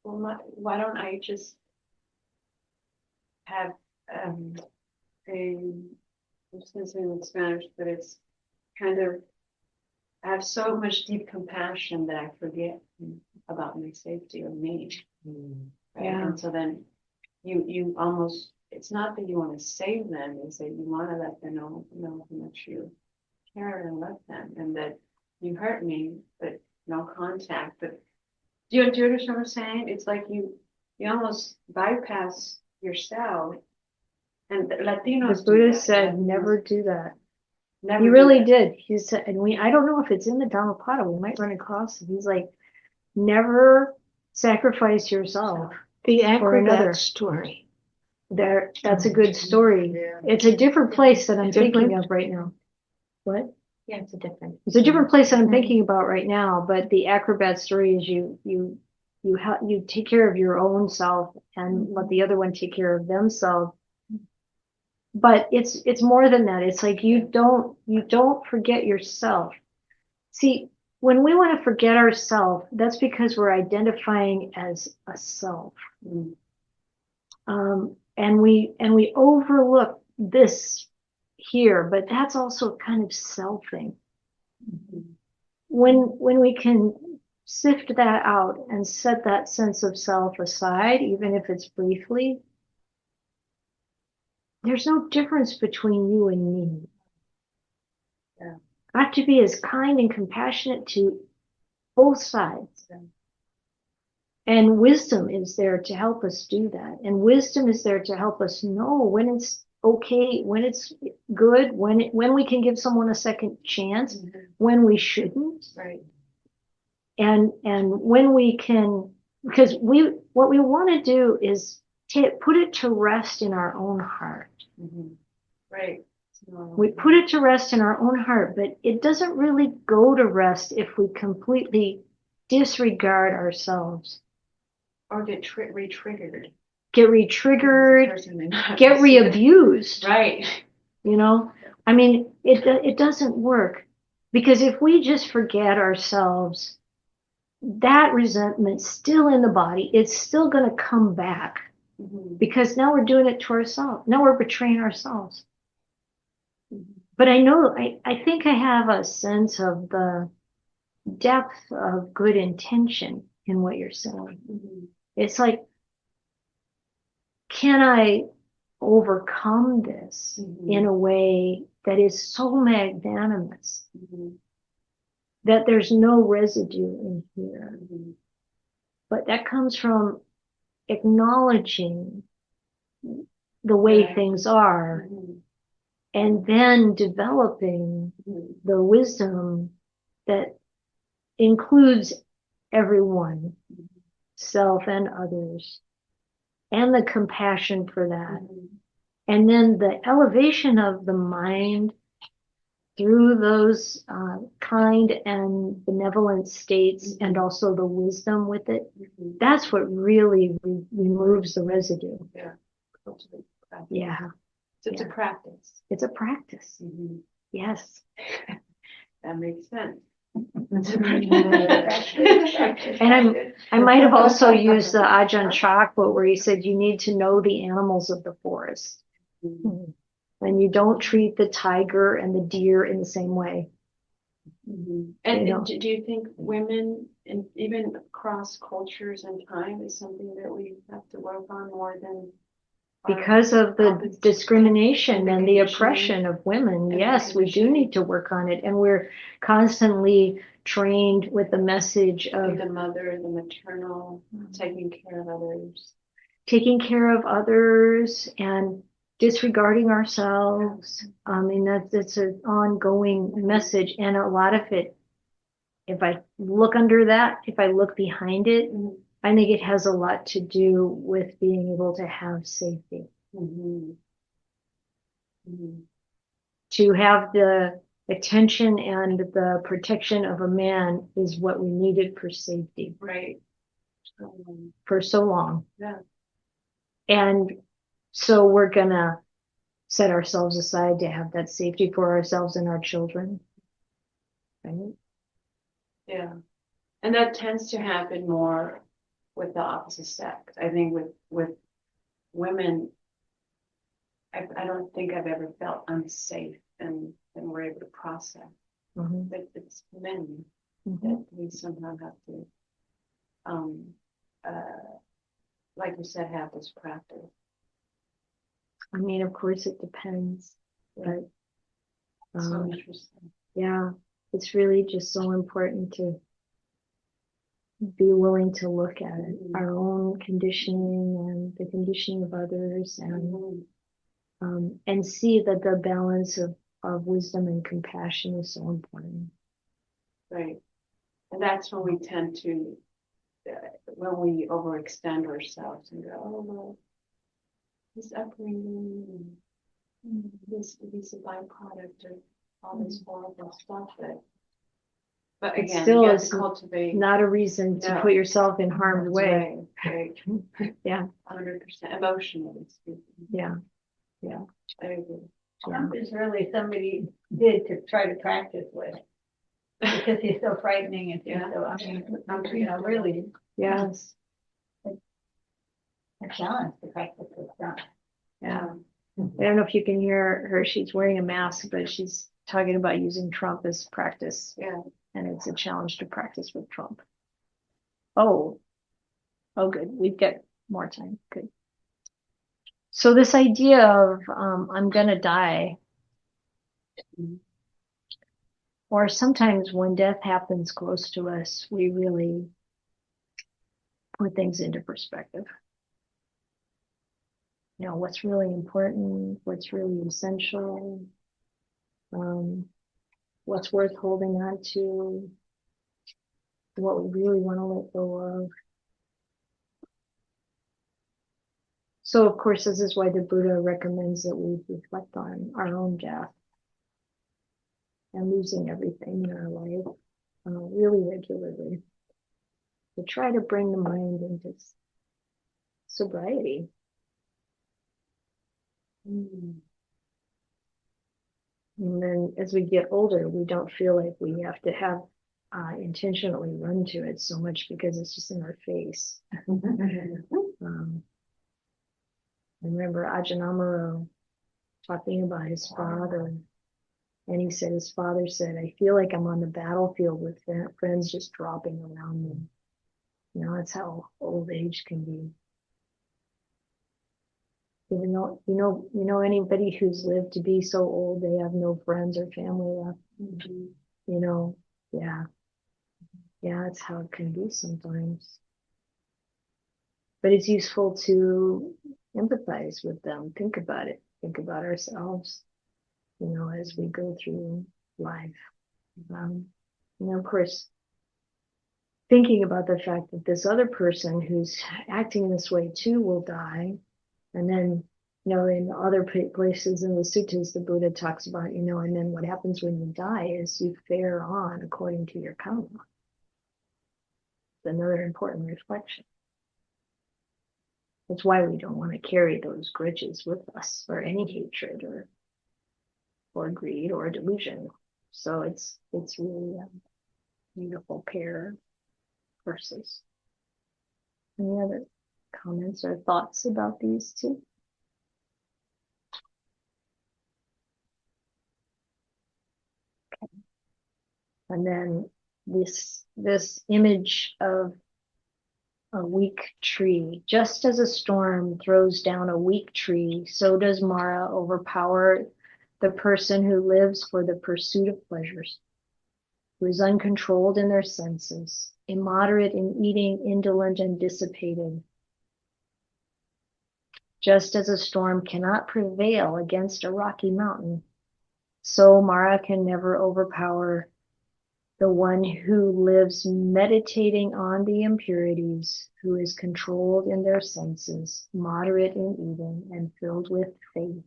Speaker 2: why don't I just have I'm just gonna say it in Spanish, but it's kind of, I have so much deep compassion that I forget about my safety or me. Right?
Speaker 1: Yeah.
Speaker 2: And so then you almost, it's not that you want to save them, it's that you want to let them know how much you care and love them, and that you hurt me, but no contact. But do you understand what I'm saying? It's like you almost bypass yourself. And Latinos
Speaker 1: The Buddha
Speaker 2: do that.
Speaker 1: said,
Speaker 2: Latinos
Speaker 1: never do that.
Speaker 2: never
Speaker 1: He
Speaker 2: do
Speaker 1: really
Speaker 2: that.
Speaker 1: did. He said, and I don't know if it's in the Dhammapada, we might run across it. He's like, never sacrifice yourself.
Speaker 5: The
Speaker 1: For another.
Speaker 5: acrobat story.
Speaker 1: That's a good story. It's a different place that I'm thinking of right now. What?
Speaker 4: Yeah, it's a different.
Speaker 1: It's a different place that I'm thinking about right now, but the acrobat story is you take care of your own self and let the other one take care of themselves. But it's more than that. It's like you don't forget yourself. See, when we want to forget ourselves, that's because we're identifying as a self. And we overlook this here, but that's also kind of selfing. When we can sift that out and set that sense of self aside, even if it's briefly, there's no difference between you and me.
Speaker 2: Yeah.
Speaker 1: I have to be as kind and compassionate to both sides.
Speaker 2: Yeah.
Speaker 1: And wisdom is there to help us do that. And wisdom is there to help us know when it's okay, when it's good, when we can give someone a second chance, when we shouldn't.
Speaker 2: Right.
Speaker 1: And when we can, because what we want to do is put it to rest in our own heart.
Speaker 2: Right.
Speaker 1: We put it to rest in our own heart, but it doesn't really go to rest if we completely disregard ourselves.
Speaker 2: Or get re-triggered.
Speaker 1: Get re-triggered, get re-abused.
Speaker 2: Right.
Speaker 1: You know, I mean, it doesn't work, because if we just forget ourselves, that resentment's still in the body. It's still going to come back, because now we're doing it to ourselves. Now we're betraying ourselves. But I think I have a sense of the depth of good intention in what you're saying. It's like, can I overcome this in a way that is so magnanimous that there's no residue in here? But that comes from acknowledging the way things are, and then developing the wisdom that includes everyone, self and others, and the compassion for that. And then the elevation of the mind through those kind and benevolent states, and also the wisdom with it. That's what really removes the residue.
Speaker 2: Yeah.
Speaker 1: Yeah.
Speaker 2: So it's a practice.
Speaker 1: It's a practice. Yes.
Speaker 2: That makes sense.
Speaker 1: And I might have also used the Ajahn Chah quote where he said, you need to know the animals of the forest. And you don't treat the tiger and the deer in the same way.
Speaker 2: And
Speaker 1: You know.
Speaker 2: do you think women, and even across cultures and time, is something that we have to work on more than
Speaker 1: Because of the
Speaker 2: opposite-
Speaker 1: discrimination and the
Speaker 2: conditioning
Speaker 1: oppression of women,
Speaker 2: and
Speaker 1: yes, we do
Speaker 2: conditioning.
Speaker 1: need to work on it. And we're constantly trained with the message of
Speaker 2: the mother, the maternal, taking care of others?
Speaker 1: taking care of others and disregarding ourselves. I mean, that's an ongoing message. And a lot of it, if I look under that, if I look behind it, I think it has a lot to do with being able to have safety. To have the attention and the protection of a man is what we needed for safety
Speaker 2: Right.
Speaker 1: for so long.
Speaker 2: Yeah.
Speaker 1: And so we're gonna set ourselves aside to have that safety for ourselves and our children. Right?
Speaker 2: Yeah. And that tends to happen more with the opposite sex. I think with women, I don't think I've ever felt unsafe and we're able to process.
Speaker 1: Mhm.
Speaker 2: But it's men
Speaker 1: Mhm.
Speaker 2: that we somehow have to, like you said, have this practice.
Speaker 1: I mean, of course it depends, but
Speaker 2: So interesting.
Speaker 1: yeah, it's really just so important to be willing to look at it, our own conditioning and the conditioning of others, and see that the balance of wisdom and compassion is so important.
Speaker 2: Right. And that's when we tend to, when we overextend ourselves and go, oh, well, this upbringing, and this is a byproduct of all this horrible stuff but
Speaker 1: It
Speaker 2: again,
Speaker 1: still
Speaker 2: you have
Speaker 1: is
Speaker 2: to cultivate.
Speaker 1: not a reason to
Speaker 2: No.
Speaker 1: put yourself in harm's way.
Speaker 2: Right.
Speaker 1: Yeah.
Speaker 2: 100% emotionally speaking.
Speaker 1: Yeah. Yeah.
Speaker 2: I agree.
Speaker 7: Trump is really somebody did to try to practice with because he's so frightening and
Speaker 2: Yeah.
Speaker 7: so, I mean, really
Speaker 1: Yes.
Speaker 7: a challenge to practice with Trump.
Speaker 1: Yeah. I don't know if you can hear her. She's wearing a mask, but she's talking about using Trump as practice.
Speaker 2: Yeah.
Speaker 1: And it's a challenge to practice with Trump. Oh, good. We've got more time. Good. So this idea of I'm gonna die, or sometimes when death happens close to us, we really put things into perspective. You know, what's really important, what's really essential, what's worth holding on to, what we really want to let go of. So, of course, this is why the Buddha recommends that we reflect on our own death and losing everything in our life really regularly, to try to bring the mind into sobriety. And then as we get older, we don't feel like we have to have intentionally run to it so much because it's just in our face. I remember Ajahn talking about his father, and he said his father said, "I feel like I'm on the battlefield with friends just dropping around me." You know, that's how old age can be. Even though you know anybody who's lived to be so old they have no friends or family left. You know, yeah, that's how it can be sometimes. But it's useful to empathize with them. Think about it. Think about ourselves. You know, as we go through life. You know, of course, thinking about the fact that this other person who's acting this way too will die, and then you know, in other places in the suttas, the Buddha talks about, you know, and then what happens when you die is you fare on according to your karma. It's another important reflection. That's why we don't want to carry those grudges with us, or any hatred, or greed, or delusion. So it's really a beautiful pair of verses. Any other comments or thoughts about these two? And then this image of a weak tree. Just as a storm throws down a weak tree, so does Mara overpower the person who lives for the pursuit of pleasures, who is uncontrolled in their senses, immoderate in eating, indolent and dissipated. Just as a storm cannot prevail against a rocky mountain, so Mara can never overpower the one who lives meditating on the impurities, who is controlled in their senses, moderate in eating, and filled with faith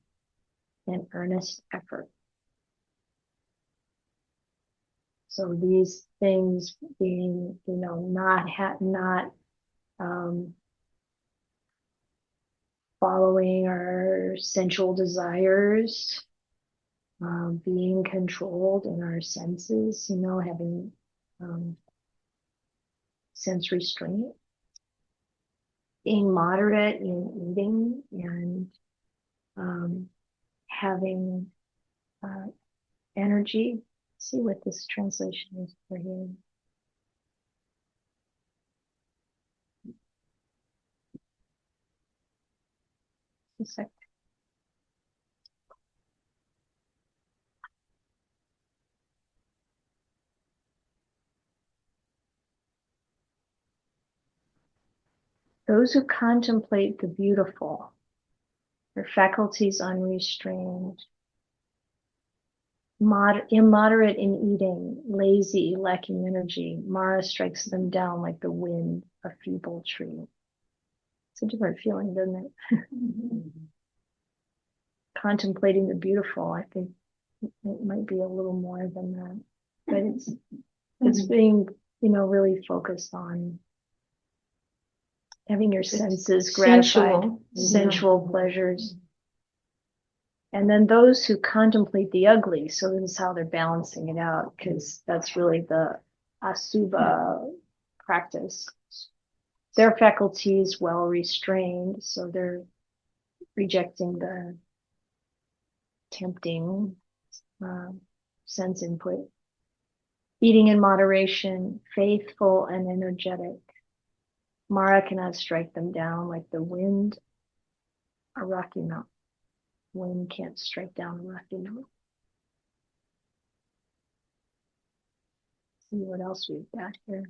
Speaker 1: and earnest effort. So these things being, not following our sensual desires, being controlled in our senses, having sense restraint, being moderate in eating, and having energy. See what this translation is for here. A sec. Those who contemplate the beautiful, their faculties unrestrained, immoderate in eating, lazy, lacking energy, Mara strikes them down like the wind, a feeble tree. It's a different feeling, doesn't it? Contemplating the beautiful, I think it might be a little more than that, but it's being, really focused on having your senses gratified, sensual pleasures. And then those who contemplate the ugly, so this is how they're balancing it out, because that's really the asubha practice. Their faculties well restrained, so they're rejecting the tempting sense input. Eating in moderation, faithful and energetic. Mara cannot strike them down like the wind, a rocky mountain. Wind can't strike down a rocky mountain. See what else we've got here.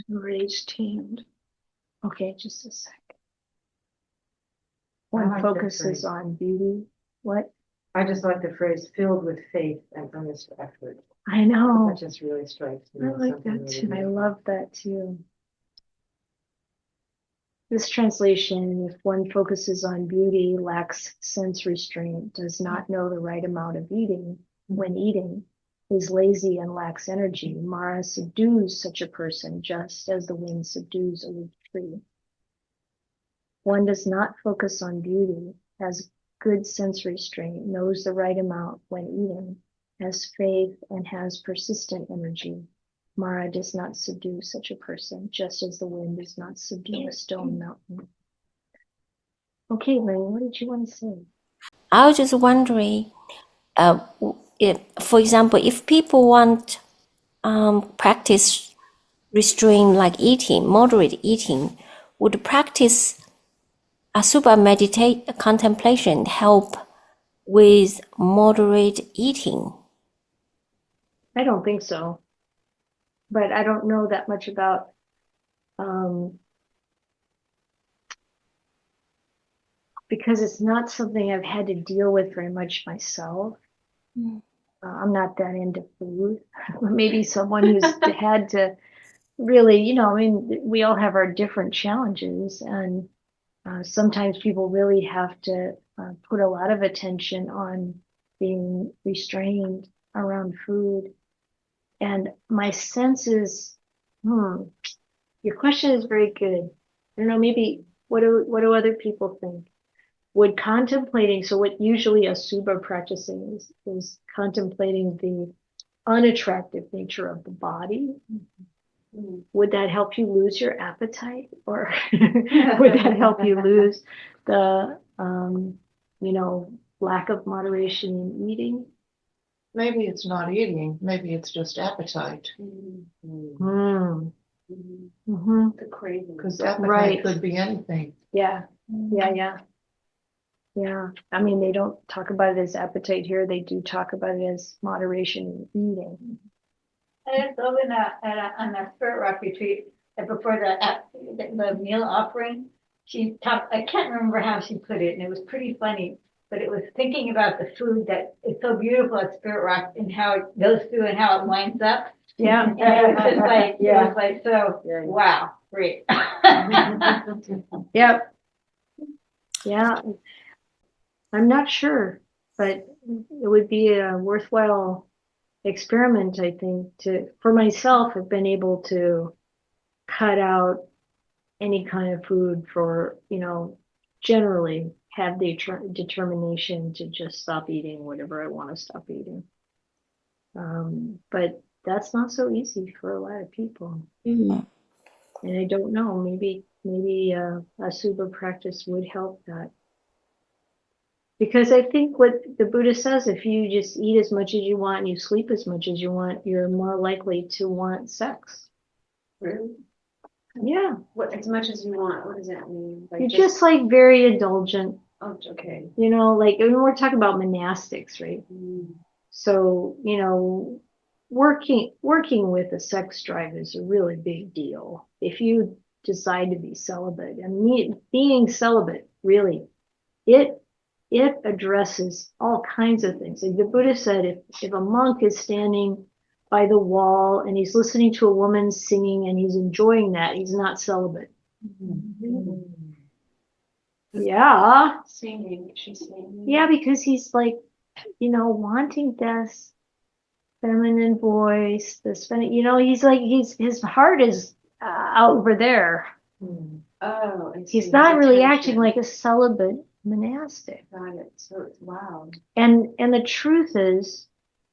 Speaker 1: Raised hand. Okay, just a sec. One focuses on beauty. What?
Speaker 12: I just like the phrase "filled with faith and earnest effort."
Speaker 1: I know.
Speaker 12: That just really strikes me.
Speaker 1: I like that too. I love that too. This translation, if one focuses on beauty, lacks sense restraint, does not know the right amount of eating when eating, is lazy and lacks energy, Mara subdues such a person just as the wind subdues a weak tree. One does not focus on beauty, has good sense restraint, knows the right amount when eating, has faith, and has persistent energy. Mara does not subdue such a person, just as the wind does not subdue a stone mountain. Okay, Lynn, what did you want to say?
Speaker 11: I was just wondering, for example, if people want practice restraint like eating, moderate eating, would practice asubha contemplation help with moderate eating?
Speaker 1: I don't think so. But I don't know that much about because it's not something I've had to deal with very much myself. I'm not that into food. Maybe someone who's had to really, we all have our different challenges, and sometimes people really have to put a lot of attention on being restrained around food. And my sense is, your question is very good. I don't know, maybe what do other people think? Would contemplating, so what usually asubha practicing is contemplating the unattractive nature of the body. would that help you lose your appetite, or would that help you lose the, lack of moderation in eating?
Speaker 6: Maybe it's not eating, maybe it's just appetite.
Speaker 1: Mm.
Speaker 2: The craving.
Speaker 6: Because appetite
Speaker 1: Right.
Speaker 6: could be anything.
Speaker 1: Yeah, yeah. I mean, they don't talk about it as appetite here. They do talk about it as moderation in eating.
Speaker 7: I was on a spirit rock retreat, and before the meal offering, she talked, I can't remember how she put it, and it was pretty funny, but it was thinking about the food that is so beautiful at Spirit Rock and how it goes through and how it winds up.
Speaker 1: Yeah.
Speaker 7: And it was just like,
Speaker 2: Yeah.
Speaker 7: it was like, so,
Speaker 2: Yeah.
Speaker 7: wow, great.
Speaker 1: Yep. Yeah. I'm not sure, but it would be a worthwhile experiment, I think, for myself, I've been able to cut out any kind of food for, generally have the determination to just stop eating whatever I want to stop eating. But that's not so easy for a lot of people. And I don't know, maybe a Suba practice would help that. Because I think what the Buddha says, if you just eat as much as you want and you sleep as much as you want, you're more likely to want sex.
Speaker 2: Really?
Speaker 1: Yeah.
Speaker 2: What, as much as you want, what does that mean? Like
Speaker 1: You're just like very indulgent.
Speaker 2: oh, okay.
Speaker 1: Like when we're talking about monastics, right? So, working with a sex drive is a really big deal. If you decide to be celibate, and being celibate, really, it addresses all kinds of things. Like the Buddha said, if a monk is standing by the wall and he's listening to a woman singing and he's enjoying that, he's not celibate. Yeah.
Speaker 2: Singing, she's singing.
Speaker 1: Yeah, because he's like, wanting this feminine voice, this he's like, his heart is over there.
Speaker 2: Oh, I see.
Speaker 1: He's not really
Speaker 2: Attention.
Speaker 1: acting like a celibate monastic.
Speaker 2: Got it. So it's wow.
Speaker 1: And the truth is,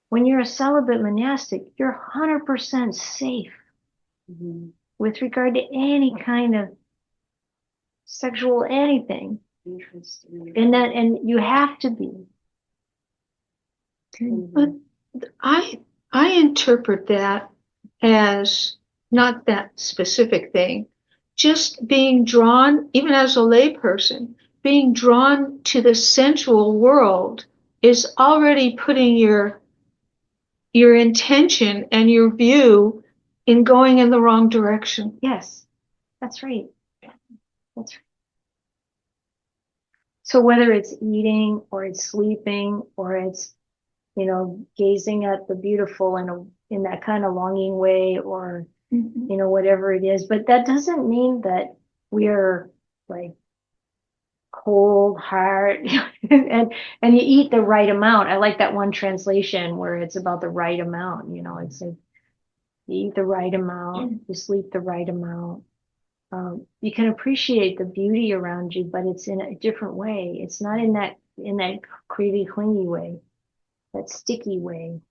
Speaker 1: when you're a celibate monastic, you're 100% safe with regard to any kind of sexual anything.
Speaker 2: Interesting.
Speaker 1: And you have to be.
Speaker 5: But I interpret that as not that specific thing, just being drawn, even as a layperson, being drawn to the sensual world is already putting your intention and your view in going in the wrong direction.
Speaker 1: Yes, that's right. That's right. So whether it's eating or it's sleeping or it's, gazing at the beautiful in that kind of longing way, or, whatever it is, but that doesn't mean that we're like cold, hard, and you eat the right amount. I like that one translation where it's about the right amount. It's like you eat the right amount, you sleep the right amount. You can appreciate the beauty around you, but it's in a different way. It's not in that creepy, clingy way, that sticky way.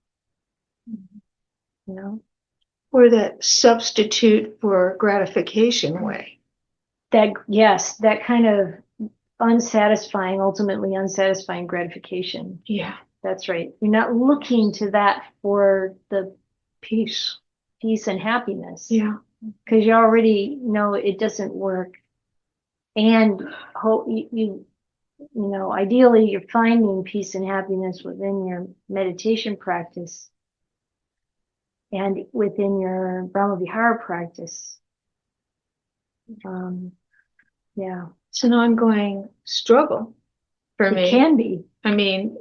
Speaker 5: Or that substitute for gratification way.
Speaker 1: That kind of ultimately unsatisfying gratification.
Speaker 5: Yeah.
Speaker 1: That's right. You're not looking to that for the
Speaker 5: Peace
Speaker 1: and happiness.
Speaker 5: Yeah.
Speaker 1: Because you already know it doesn't work. And ideally you're finding peace and happiness within your meditation practice and within your Brahma Vihara practice. Yeah.
Speaker 5: It's an ongoing struggle for me.
Speaker 1: It can be.
Speaker 5: I mean,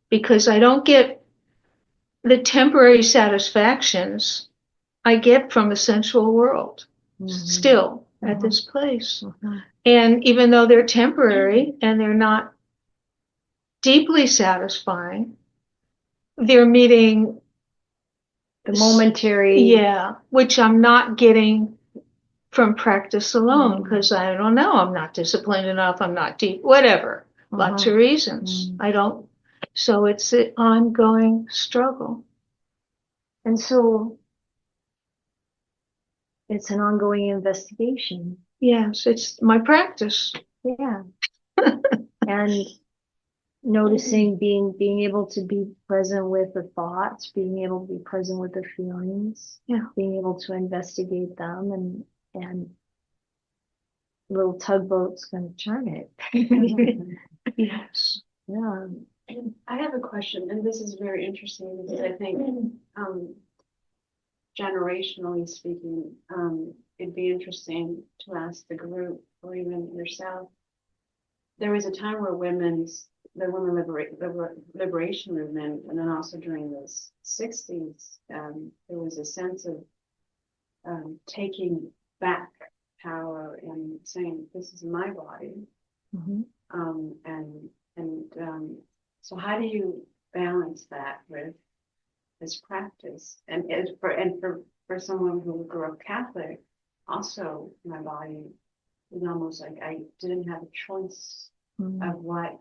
Speaker 5: because I don't get the temporary satisfactions I get from the sensual world still at this place. And even though they're temporary and they're not deeply satisfying, they're meeting
Speaker 1: the momentary.
Speaker 5: Yeah, which I'm not getting from practice alone, because I don't know, I'm not disciplined enough, I'm not deep, whatever, lots of reasons. So it's an ongoing struggle.
Speaker 1: And so it's an ongoing investigation.
Speaker 5: Yes, it's my practice.
Speaker 1: Yeah. And noticing, being able to be present with the thoughts, being able to be present with the feelings, being able to investigate them, and little tugboat's going to turn it.
Speaker 5: Yes.
Speaker 1: Yeah.
Speaker 2: I have a question, and this is very interesting because I think, generationally speaking, it'd be interesting to ask the group or even yourself. There was a time where the women liberation movement, and then also during the 60s, there was a sense of taking back power and saying, "This is my body."
Speaker 1: Mm-hmm.
Speaker 2: So how do you balance that with this practice? And for someone who grew up Catholic, also my body was almost like I didn't have a choice of what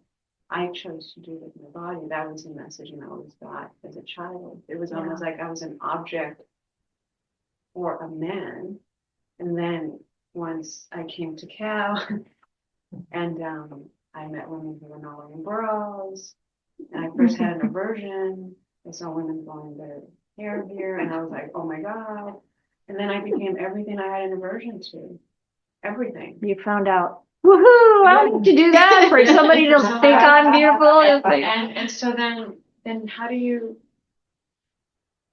Speaker 2: I chose to do with my body. That was the message I always got as a child. It was almost like I was an object for a man. And then once I came to Cal and I met women who were not wearing bras, and I first had an aversion. I saw women blowing their hair here, and I was like, oh my God. And then I became everything I had an aversion to. Everything.
Speaker 1: You found out, woohoo, I like to do that for somebody to think I'm beautiful.
Speaker 2: And so then how do you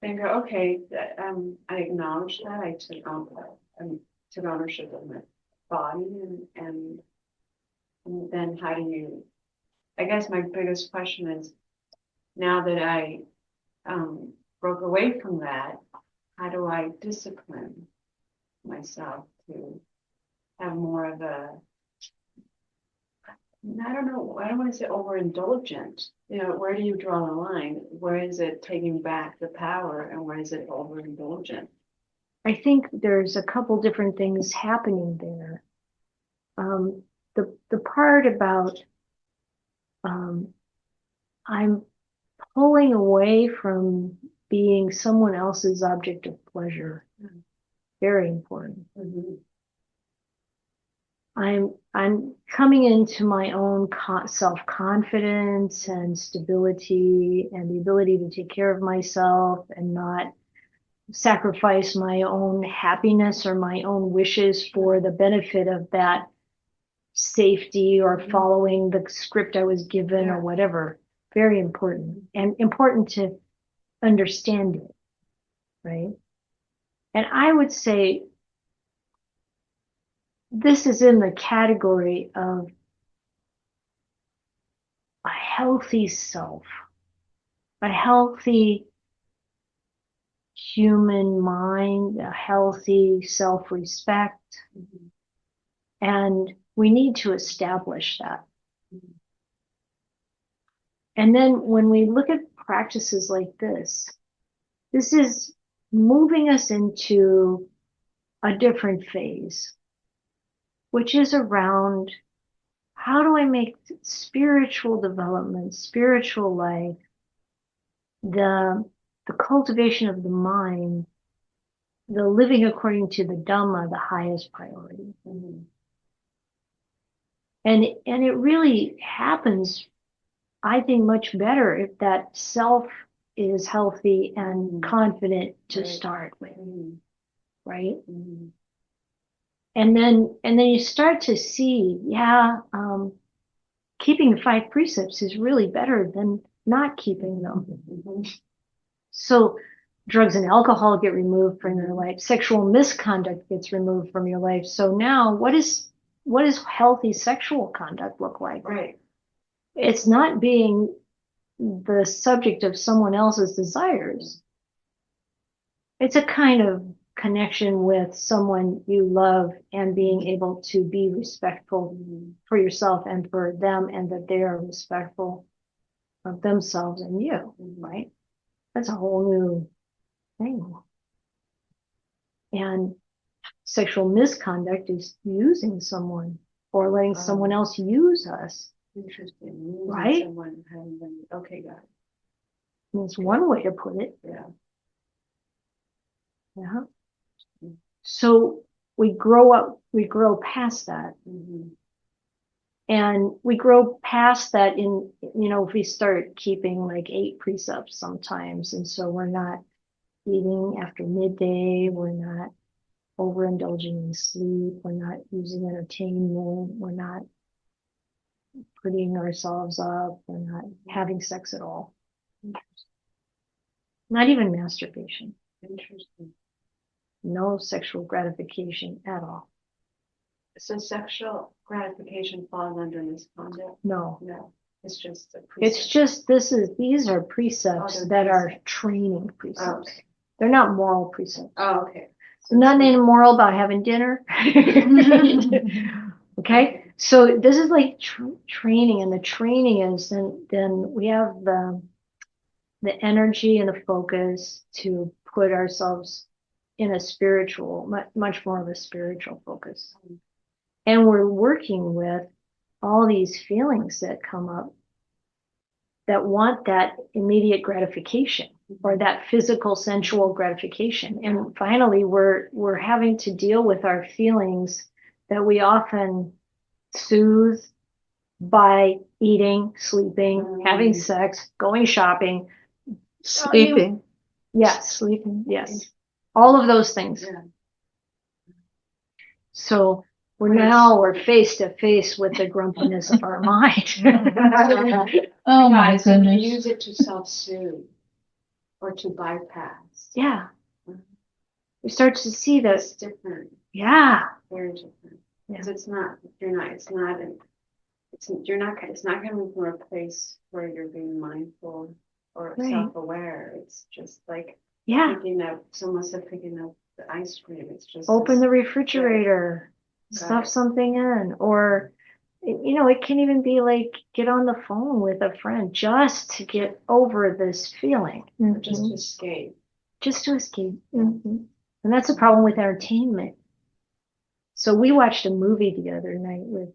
Speaker 2: then go, okay, I acknowledge that I took ownership of my body, and then how do you, I guess my biggest question is, now that I broke away from that, how do I discipline myself to have more of a, I don't know, I don't want to say overindulgent. Where do you draw the line? Where is it taking back the power, and where is it overindulgent?
Speaker 1: I think there's a couple different things happening there. The part about I'm pulling away from being someone else's object of pleasure. Very important.
Speaker 2: Mm-hmm.
Speaker 1: I'm coming into my own self-confidence and stability and the ability to take care of myself and not sacrifice my own happiness or my own wishes for the benefit of that safety or following the script I was given or whatever. Very important, and important to understand it, right? And I would say this is in the category of a healthy self, a healthy human mind, a healthy self-respect.
Speaker 2: Mm-hmm.
Speaker 1: And we need to establish that. Mm-hmm. And then when we look at practices like this is moving us into a different phase, which is around how do I make spiritual development, spiritual life, the cultivation of the mind, the living according to the Dhamma, the highest priority.
Speaker 2: Mm-hmm.
Speaker 1: And it really happens, I think, much better if that self is healthy and confident to start with, right?
Speaker 2: Mm-hmm.
Speaker 1: And then you start to see, keeping the 5 precepts is really better than not keeping them.
Speaker 2: Mm-hmm.
Speaker 1: So drugs and alcohol get removed from your life. Sexual misconduct gets removed from your life. So now what does healthy sexual conduct look like?
Speaker 2: Right.
Speaker 1: It's not being the subject of someone else's desires. It's a kind of connection with someone you love and being able to be respectful for yourself and for them, and that they are respectful of themselves and you, right? That's a whole new thing. And sexual misconduct is using someone or letting someone else use us.
Speaker 2: Interesting.
Speaker 1: Right?
Speaker 2: Someone having been, okay, got it.
Speaker 1: It's one way to put it.
Speaker 2: Yeah.
Speaker 1: Yeah. So we grow up, we grow past that. And we grow past that in, if we start keeping like 8 precepts sometimes. And so we're not eating after midday. We're not overindulging in sleep. We're not using entertainment. We're not prettying ourselves up. We're not having sex at all. Not even masturbation.
Speaker 2: Interesting.
Speaker 1: No sexual gratification at all.
Speaker 2: So sexual gratification falls under misconduct?
Speaker 1: No.
Speaker 2: No, it's just a
Speaker 1: It's
Speaker 2: precept.
Speaker 1: just, these are precepts
Speaker 2: Oh,
Speaker 1: that are
Speaker 2: precepts.
Speaker 1: training precepts.
Speaker 2: Okay.
Speaker 1: They're not moral precepts.
Speaker 2: Oh, okay.
Speaker 1: Nothing immoral about having dinner. Okay, so this is like training, and the training is then we have the energy and the focus to put ourselves in a spiritual, much more of a spiritual focus. And we're working with all these feelings that come up that want that immediate gratification or that physical sensual gratification. And finally, we're having to deal with our feelings that we often soothe by eating, sleeping, having sex, going shopping,
Speaker 5: Sleeping.
Speaker 1: yes, sleeping, yes, all of those things.
Speaker 2: Yeah.
Speaker 1: So we're face to face with the grumpiness of our mind.
Speaker 5: Oh my
Speaker 2: Guys, and you
Speaker 5: goodness.
Speaker 2: use it to self-soothe or to bypass.
Speaker 1: Yeah. We start to see
Speaker 2: That's
Speaker 1: this.
Speaker 2: different,
Speaker 1: Yeah.
Speaker 2: very different.
Speaker 1: Yeah.
Speaker 2: Because it's not coming from a place where you're being mindful or
Speaker 1: Right.
Speaker 2: self-aware. It's just like
Speaker 1: Yeah.
Speaker 2: picking up, it's almost like picking up the ice cream. It's just
Speaker 1: Open
Speaker 2: this-
Speaker 1: the refrigerator,
Speaker 2: Got
Speaker 1: stuff
Speaker 2: it.
Speaker 1: something in, or, it can even be like get on the phone with a friend just to get over this feeling.
Speaker 2: just to escape.
Speaker 1: Just to escape. And that's the problem with entertainment. So we watched a movie the other night with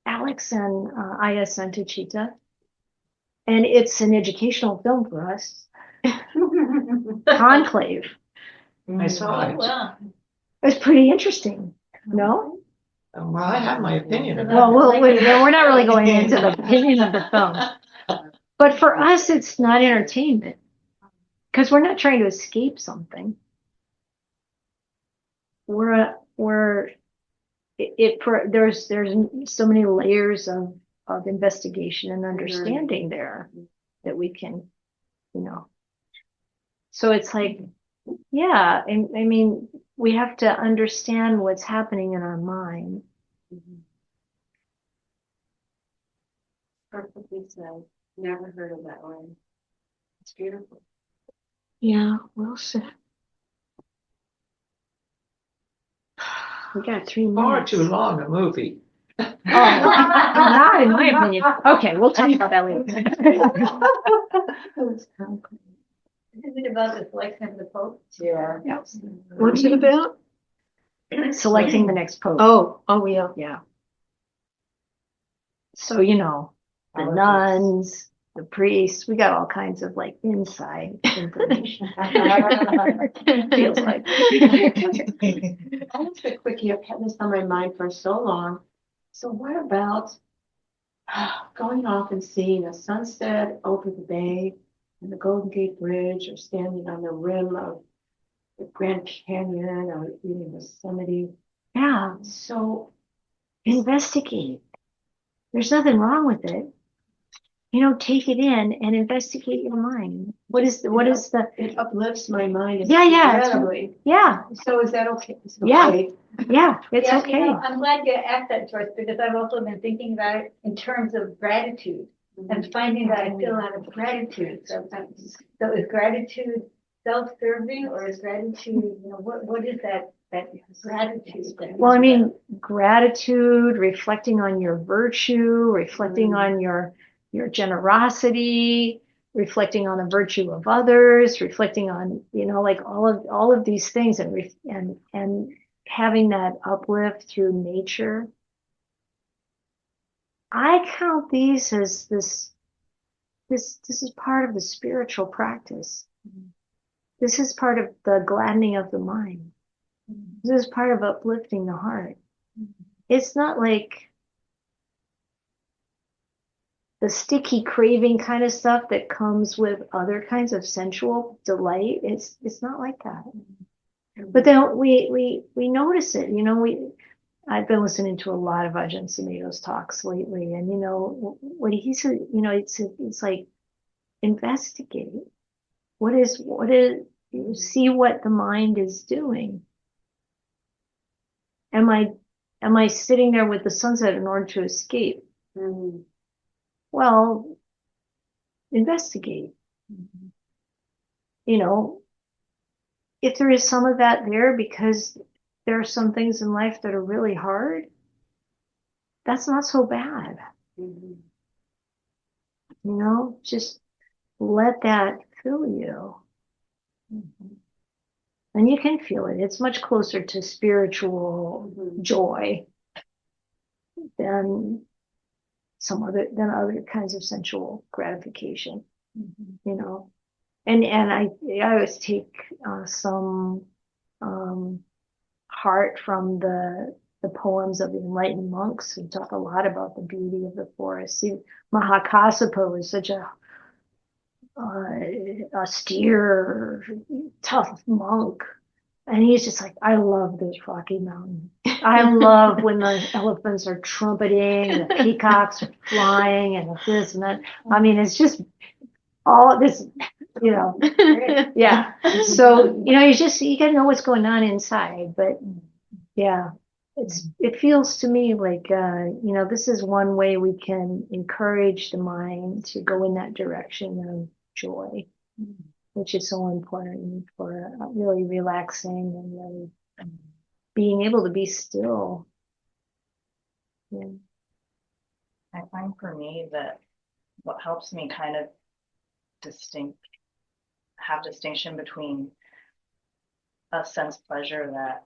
Speaker 1: Alex and Ayya Santussikā, and it's an educational film for us. Conclave.
Speaker 6: I saw it.
Speaker 7: Wow.
Speaker 1: It's pretty interesting. No?
Speaker 6: Well, I have my opinion about
Speaker 1: Well, we're not really going into the opinion of the film. But for us, it's not entertainment. Because we're not trying to escape something. There's so many layers of investigation and understanding there that we can, So it's like, yeah, I mean, we have to understand what's happening in our mind.
Speaker 2: Perfectly said. Never heard of that way. It's beautiful.
Speaker 1: Yeah, well said. We got 3 minutes.
Speaker 6: far too long a movie.
Speaker 1: Oh, not in my opinion. Okay, we'll talk about that later.
Speaker 7: Is it about the selection of the Pope?
Speaker 2: Yeah.
Speaker 5: What's it about?
Speaker 1: Selecting the next pope.
Speaker 5: Oh, yeah.
Speaker 1: Yeah. So, the nuns, the priests, we got all kinds of like inside information. Feels like.
Speaker 2: That's a quickie. I've had this on my mind for so long. So what about going off and seeing a sunset over the bay and the Golden Gate Bridge, or standing on the rim of the Grand Canyon, or even Yosemite?
Speaker 1: Yeah.
Speaker 2: So
Speaker 1: Investigate. There's nothing wrong with it. Take it in and investigate your mind. What is the,
Speaker 2: it uplifts my mind
Speaker 1: Yeah,
Speaker 2: incredibly.
Speaker 1: yeah,
Speaker 2: So is that okay? Is it
Speaker 1: Yeah.
Speaker 2: okay?
Speaker 1: yeah, it's
Speaker 7: Yeah,
Speaker 1: okay.
Speaker 7: I'm glad you asked that, Joyce, because I've also been thinking about it in terms of gratitude and finding that I feel out of gratitude. So is gratitude self-serving, or is gratitude, what is that gratitude?
Speaker 1: Well, I mean, gratitude, reflecting on your virtue, reflecting on your generosity, reflecting on the virtue of others, reflecting on, like all of these things, and having that uplift through nature. I count these as this is part of the spiritual practice. This is part of the gladdening of the mind. This is part of uplifting the heart. It's not like the sticky craving kind of stuff that comes with other kinds of sensual delight. It's not like that. But then we notice it, I've been listening to a lot of Ajahn Sumedho's talks lately, and what he said, it's like investigate. What is see what the mind is doing. Am I sitting there with the sunset in order to escape? Well, investigate. If there is some of that there because there are some things in life that are really hard, that's not so bad. Just let that fill you. And you can feel it. It's much closer to spiritual joy than other kinds of sensual gratification. And I always take some heart from the poems of the enlightened monks who talk a lot about the beauty of the forest. See, Mahakassapa is such a austere, tough monk. And he's just like, I love this Rocky Mountain. I love when the elephants are trumpeting, and the peacocks are flying, and this and that. I mean, it's just all this, yeah. So, you gotta know what's going on inside. But yeah, it feels to me like, this is one way we can encourage the mind to go in that direction of joy, which is so important for really relaxing and really being able to be still. Yeah.
Speaker 3: I find for me that what helps me kind of have distinction between a sense pleasure that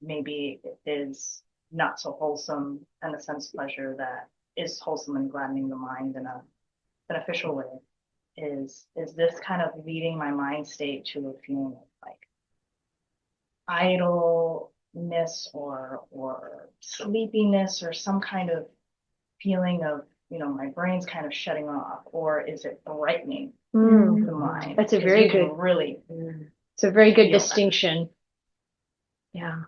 Speaker 3: maybe is not so wholesome and a sense pleasure that is wholesome and gladdening the mind in a beneficial way is this kind of leading my mind state to a feeling of like idleness or sleepiness or some kind of feeling of my brain's kind of shutting off, or is it brightening the mind?
Speaker 1: That's a very good,
Speaker 3: really.
Speaker 1: It's a very good distinction. Yeah.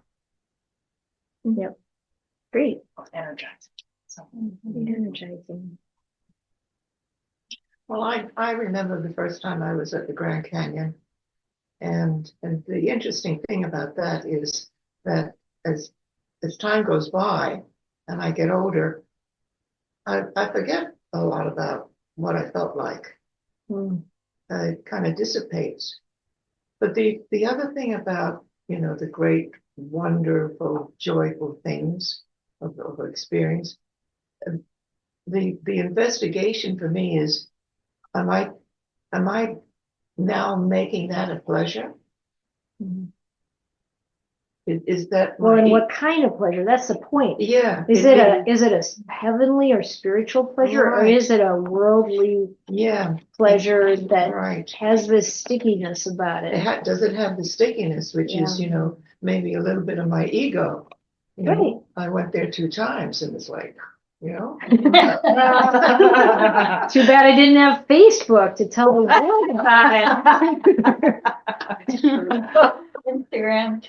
Speaker 1: Yep. Great.
Speaker 3: Energizing.
Speaker 1: Energizing.
Speaker 6: Well, I remember the first time I was at the Grand Canyon, and the interesting thing about that is that as time goes by and I get older, I forget a lot about what I felt like. It kind of dissipates. But the other thing about the great, wonderful, joyful things of experience, the investigation for me is, am I now making that a pleasure? Is that
Speaker 1: and what kind of pleasure? That's the point.
Speaker 6: Yeah.
Speaker 1: Is it a heavenly or spiritual pleasure, or is it a worldly pleasure that has this stickiness about it?
Speaker 6: Does it have the stickiness, which is maybe a little bit of my ego? I went there 2 times and it's like, Too
Speaker 1: bad I didn't have Facebook to tell the world about it.
Speaker 7: Instagram.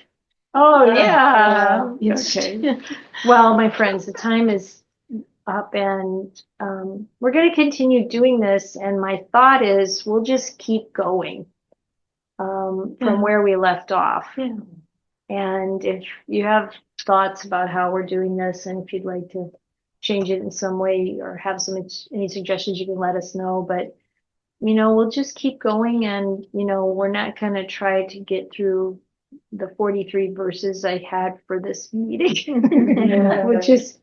Speaker 1: Oh, yeah. Okay. Well, my friends, the time is up, and we're going to continue doing this. And my thought is we'll just keep going from where we left off. Yeah. And if you have thoughts about how we're doing this, and if you'd like to change it in some way or have any suggestions, you can let us know. But, we'll just keep going, and, we're not going to try to get through the 43 verses I had for this meeting. We'll just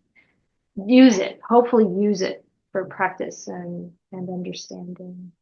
Speaker 1: hopefully use it for practice and understanding.